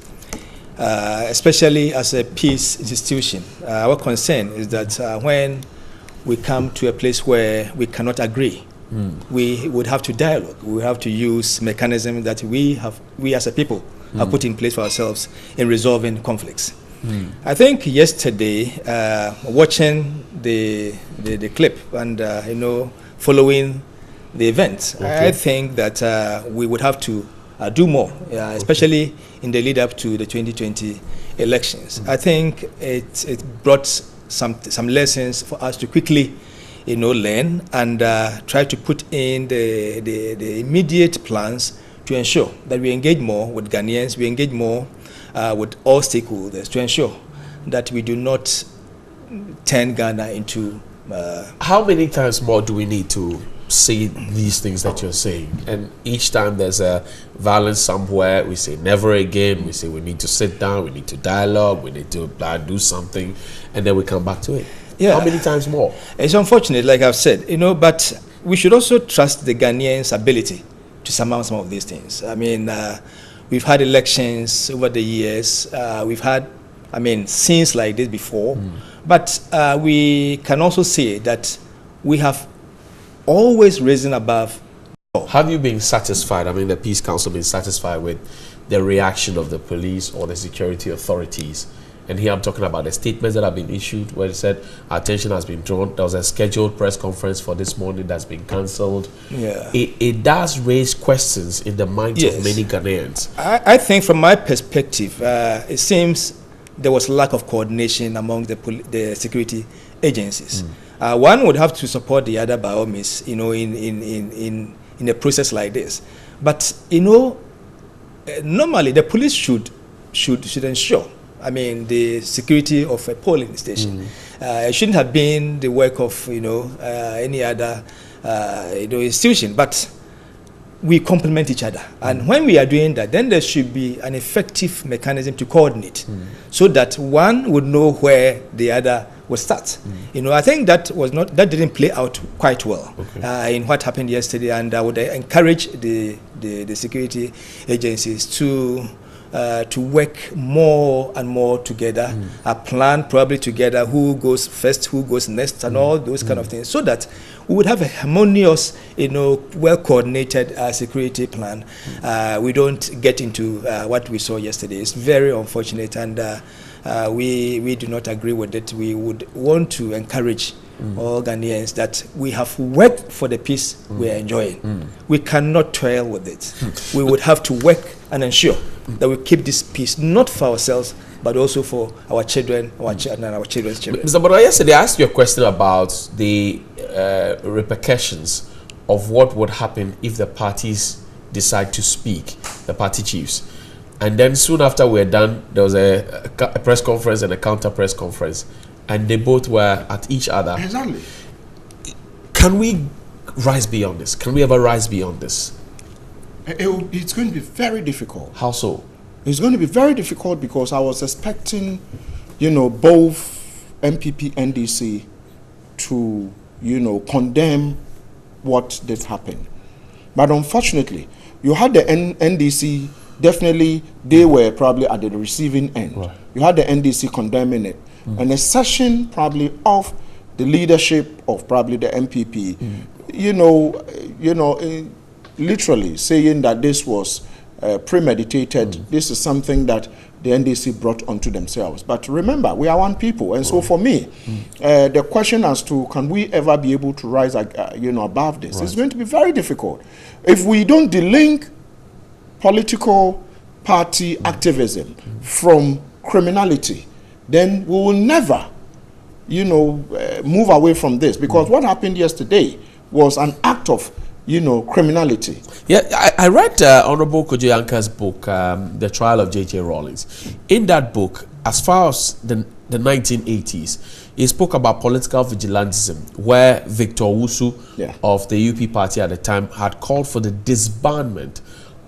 Especially as a peace institution. Our concern is that when we come to a place where we cannot agree, we would have to dialogue. We have to use mechanisms that we as a people have put in place for ourselves in resolving conflicts. I think yesterday, watching the clip and you know, following the event, I think that we would have to do more, especially in the lead up to the 2020 elections. I think it brought some lessons for us to quickly, you know, learn and try to put in the immediate plans to ensure that we engage more with Ghanaians, we engage more with all stakeholders to ensure that we do not turn Ghana into... How many times more do we need to say these things that you're saying? And each time there's a violence somewhere, we say never again, we say we need to sit down, we need to dialogue, we need to do something, and then we come back to it. How many times more? It's unfortunate, like I've said, you know, but we should also trust the Ghanaians' ability to surmount some of these things. I mean, we've had elections over the years, we've had, I mean, scenes like this before, but we can also say that we have always risen above. Have you been satisfied? I mean, the Peace Council been satisfied with the reaction of the police or the security authorities? And here I'm talking about the statements that have been issued where it said attention has been drawn. There was a scheduled press conference for this morning that's been cancelled. Yeah. It does raise questions in the minds of many Ghanaians. I think from my perspective, it seems there was lack of coordination among the security agencies. One would have to support the other by all means, you know, in a process like this. But, you know, normally the police should ensure, I mean, the security of a polling station. It shouldn't have been the work of, you know, any other, you know, institution. But we complement each other. And when we are doing that, then there should be an effective mechanism to coordinate so that one would know where the other would start. You know, I think that didn't play out quite well in what happened yesterday, and I would encourage the security agencies to work more and more together, a plan probably together, who goes first, who goes next, and all those kind of things, so that we would have a harmonious, you know, well-coordinated security plan. We don't get into what we saw yesterday. It's very unfortunate, and we do not agree with it. We would want to encourage all Ghanaians that we have worked for the peace we are enjoying. We cannot toil with it. We would have to work and ensure that we keep this peace, not for ourselves, but also for our children, and our children's children. Mr. Bono, yesterday I asked you a question about the repercussions of what would happen if the parties decide to speak, the party chiefs. And then soon after we're done, there was a press conference and a counter press conference, and they both were at each other. Exactly. Can we rise beyond this? Can we ever rise beyond this? It's going to be very difficult. How so? It's going to be very difficult because I was expecting, you know, both MPP, NDC to, you know, condemn what did happen. But unfortunately, you had the NDC, definitely they were probably at the receiving end. Right. You had the NDC condemning it. And a session probably of the leadership of probably the MPP, literally saying that this was premeditated. This is something that the NDC brought onto themselves. But remember, we are one people, and so for me, the question as to can we ever be able to rise, above this is going to be very difficult. If we don't delink political party activism from criminality, then we will never, move away from this. Because what happened yesterday was an act of, criminality. Yeah, I read Honorable Kojo Yanka's book, The Trial of J.J. Rawlings. In that book, as far as the 1980s, he spoke about political vigilantism, where Victor Wusu of the UP party at the time had called for the disbandment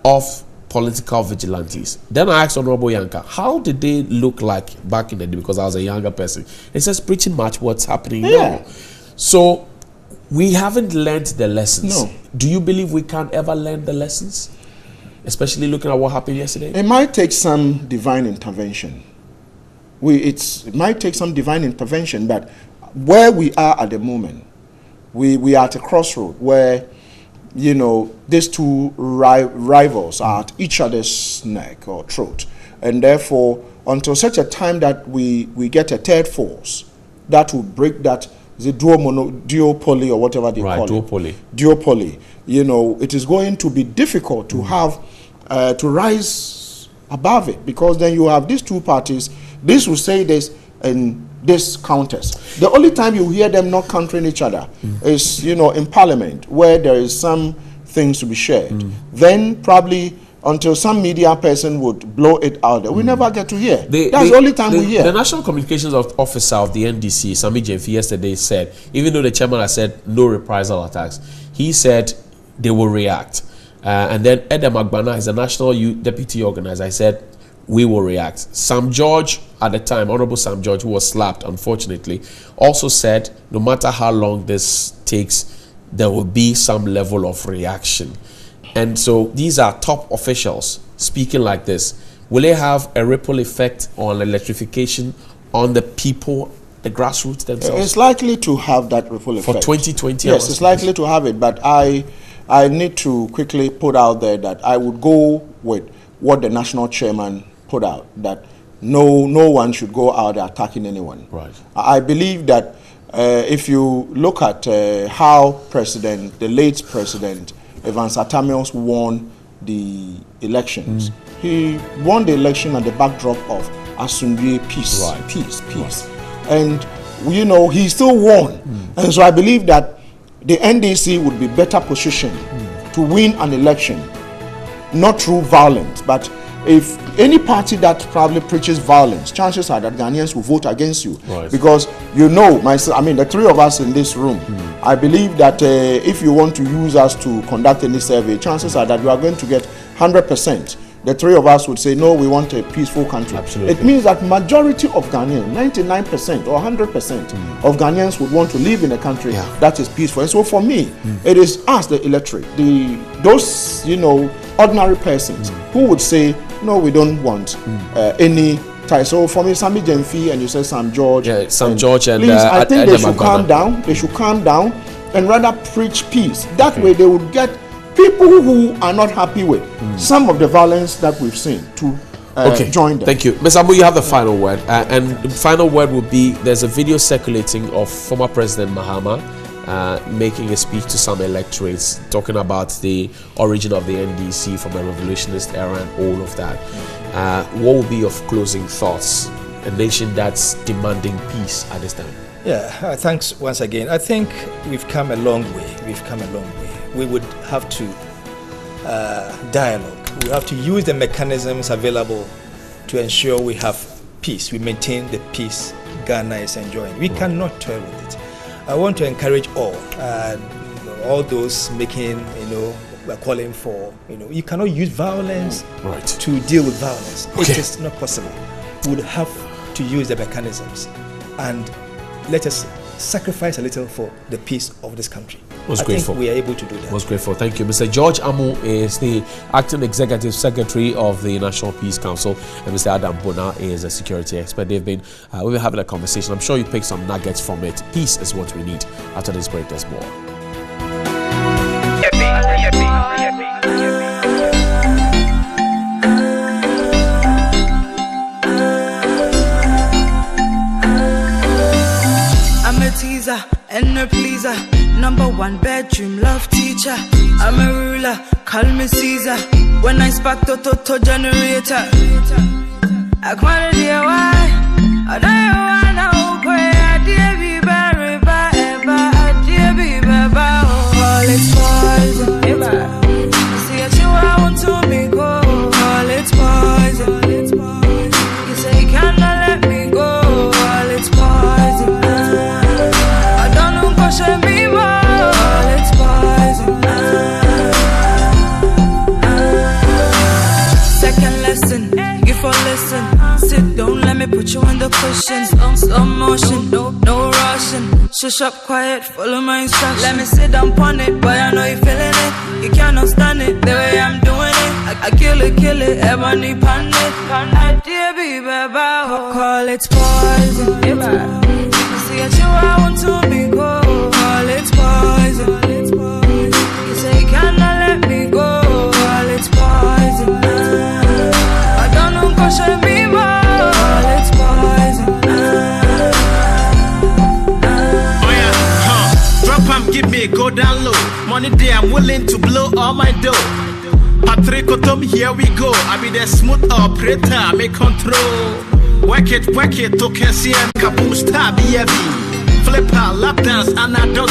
of political vigilantes. Then I asked Honorable Yanka, how did they look like back in the day? Because I was a younger person. It says pretty much what's happening now. So we haven't learned the lessons. No. Do you believe we can ever learn the lessons? Especially looking at what happened yesterday? It might take some divine intervention. It might take some divine intervention, but where we are at the moment, we are at a crossroad where these two rivals are at each other's neck or throat. And therefore, until such a time that we get a third force that will break that, the duopoly or whatever they call it. Duopoly. It is going to be difficult to have, to rise above it, because then you have these two parties, this will say this and this counters. The only time you hear them not countering each other is, in Parliament, where there is some things to be shared. Then probably until some media person would blow it out there, we never get to hear. That's the only time we hear. The National Communications Officer of the NDC, Sami Jemfi, yesterday said, even though the chairman has said no reprisal attacks, he said they will react. And then Edem Agbana is the National Deputy Organizer. I said, we will react. Sam George, at the time, Honorable Sam George, who was slapped, unfortunately, also said, no matter how long this takes, there will be some level of reaction. And so these are top officials speaking like this. Will they have a ripple effect on electrification on the people, the grassroots themselves? It's likely to have that ripple effect. For 2020? Yes, it's likely to have it, but I need to quickly put out there that I would go with what the national chairman put out, that no one should go out attacking anyone. Right. I believe that if you look at how the late President Evans Atamios won the elections, he won the election at the backdrop of Asundwe peace. Right. Peace. And he still won. And so I believe that the NDC would be better positioned to win an election, not through violence, but if any party that probably preaches violence, chances are that Ghanaians will vote against you. Right. Because the three of us in this room, I believe that if you want to use us to conduct any survey, chances are that you are going to get 100%. The three of us would say, no, we want a peaceful country. Absolutely. It means that majority of Ghanaians, 99% or 100% of Ghanaians would want to live in a country that is peaceful. And so for me, it is us, the electorate, those, ordinary persons who would say, no, we don't want any tie. So for me, Sammy Jemfi and you say Sam George. Yeah, Sam George and please, I think they should Magana. calm down. They should calm down and rather preach peace. That way they would get people who are not happy with some of the violence that we've seen to join them. Thank you. Ms. Ambu, you have the final word. And the final word would be, there's a video circulating of former President Mahama making a speech to some electorates, talking about the origin of the NDC from the revolutionist era and all of that. What would be your closing thoughts? A nation that's demanding peace at this time. Yeah, thanks once again. I think we've come a long way. We would have to dialogue. We have to use the mechanisms available to ensure we have peace. We maintain the peace Ghana is enjoying. We cannot toy with it. I want to encourage all those making, calling for, you cannot use violence to deal with violence. Okay. It is not possible. We would have to use the mechanisms and let us sacrifice a little for the peace of this country. Most I grateful. think we are able to do that. Most grateful. Thank you. Mr. George Amu is the Acting Executive Secretary of the National Peace Council, and Mr. Adam Bona is a security expert. We've been having a conversation. I'm sure you picked some nuggets from it. Peace is what we need. After this break, there's more. I'm a teaser and a pleaser, #1 bedroom love teacher. I'm a ruler, call me Caesar. When I spark to generator, I can't dear why. I don't wanna go. I dear be very bad, I dear be bad. All it's poison. See what you want to me go. All it's poison. You say you cannot let me go. All it's poison. Show me more. All it's poison. Second lesson, you for listen. Sit down, let me put you on the cushion. Slow motion, no rushing. Shush up, quiet, follow my instructions. Let me sit down on it, boy, I know you feeling it. You cannot stand it, the way I'm doing it. I kill it, everybody pan it. I dear be baba, call it poison. See what you want to be go. All it's poison. You say you cannot let me go. All it's poison. I don't know, go show me more. All it's poison. Oh yeah, drop give me a go down low. Money day, I'm willing to blow all my dough. Patrick Otom, here we go. I be the smooth operator, make control. Work it, to KCM, kaboom, star, BFB. Flipper, lap dance, and a dog.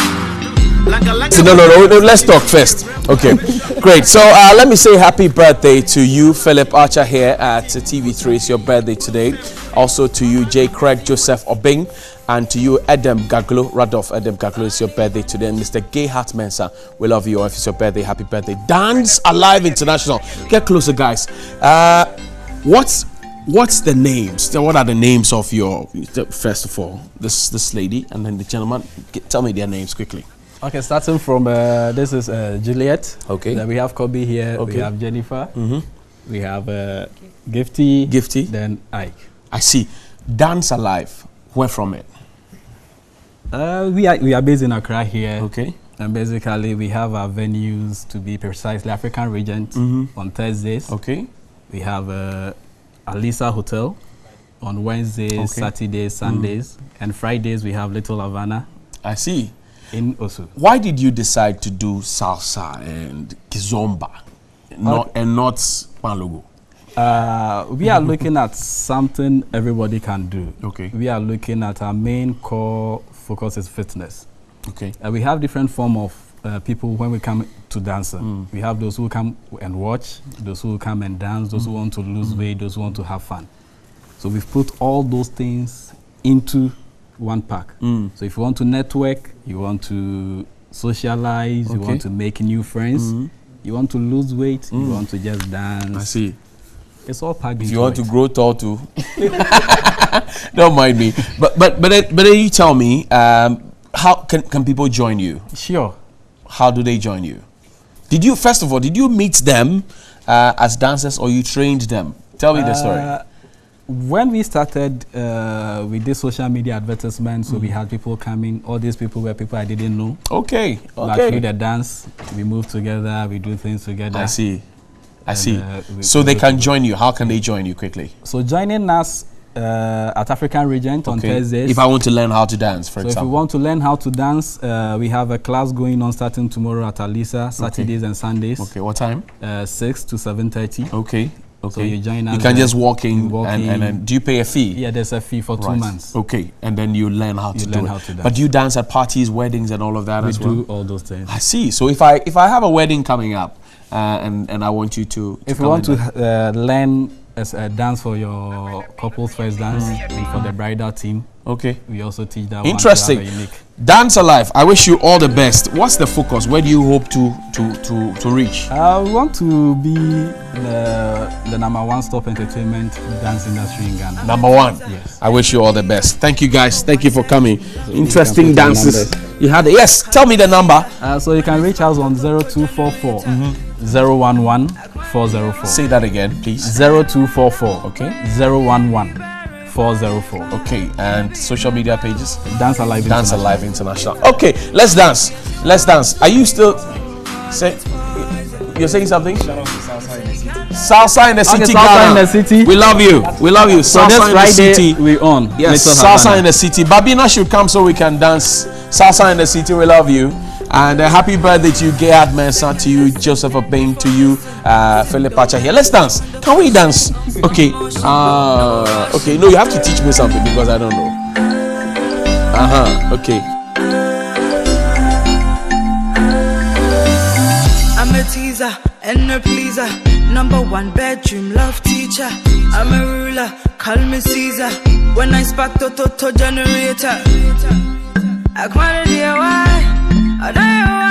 No, let's talk first. Okay, great. So let me say happy birthday to you, Philip Archer, here at TV3. It's your birthday today. Also to you, J. Craig Joseph Obing, and to you, Edem Gaglo, Radolf Edem Gaglo. It's your birthday today. And Mr. Gay Hart Mensa, we love you. If it's your birthday, happy birthday. Dance Alive International. Get closer, guys. What's the names? What are the names of your, first of all, this lady and then the gentleman? Tell me their names quickly. Okay, starting from this is Juliet. Okay. Then we have Kobe here. Okay. We have Jennifer. We have Gifty. Then Ike. I see. Dance Alive. Where from it? We are based in Accra here. Okay. And basically we have our venues, to be precisely African Regent on Thursdays. Okay. We have Alisa Hotel on Wednesdays, Saturdays, Sundays, and Fridays we have Little Havana. I see. In Osu. Why did you decide to do salsa and kizomba, and not Panlogo? We are looking at something everybody can do. Okay. We are looking at our main core focus is fitness. Okay. We have different form of people when we come to dancing. We have those who come and watch, those who come and dance, those who want to lose weight, those who want to have fun. So we've put all those things into one pack. So if you want to network, you want to socialize, you want to make new friends, you want to lose weight, you want to just dance. I see. It's all packed. If you want to grow tall too, don't mind me. But then you tell me, how can people join you? Sure. How do they join you? Did you meet them as dancers, or you trained them? Tell me the story. When we started, we did social media advertisements, so we had people coming. All these people were people I didn't know. Okay. But through the dance, we move together, we do things together. I see. So they can join you. How can they join you quickly? So joining us at African Regent on Thursdays. If I want to learn how to dance, for example. If you want to learn how to dance, we have a class going on starting tomorrow at Alisa, Saturdays and Sundays. Okay, what time? 6 to 7:30. Okay. So you join us. You can just walk in and then do you pay a fee? Yeah, there's a fee for 2 months. Okay, and then you learn how to do it. But you dance at parties, weddings, and all of that as well? We do all those things. I see. So if I have a wedding coming up, and I want you to if you want to learn a dance for your couple's first dance and for the bridal team, we also teach that. Interesting. Dance Alive, I wish you all the best. What's the focus? Where do you hope to reach? We want to be the number one stop entertainment dance industry in Ghana. Number one? Yes. I wish you all the best. Thank you guys. Thank you for coming. Interesting dances. You had it. Yes, tell me the number. So you can reach us on 0244 011 404. Say that again, please. 0244 011 404. Okay, and social media pages? Dance Alive International. Okay, let's dance. Are you still you're saying something? Salsa in the City, Salsa in the City. We love you. So Salsa this in Friday, the City. we on. Yes, Salsa in the City. Babina should come so we can dance Salsa in the City. We love you. And happy birthday to you, Gayad Mensah, to you, Joseph Abeng, to you, Philip Pacha here. Let's dance. Can we dance? Okay. Okay. No, you have to teach me something because I don't know. Okay. I'm a teaser and a pleaser. Number one bedroom love teacher. I'm a ruler, call me Caesar. When I spark to generator, I quantity why. I don't know why.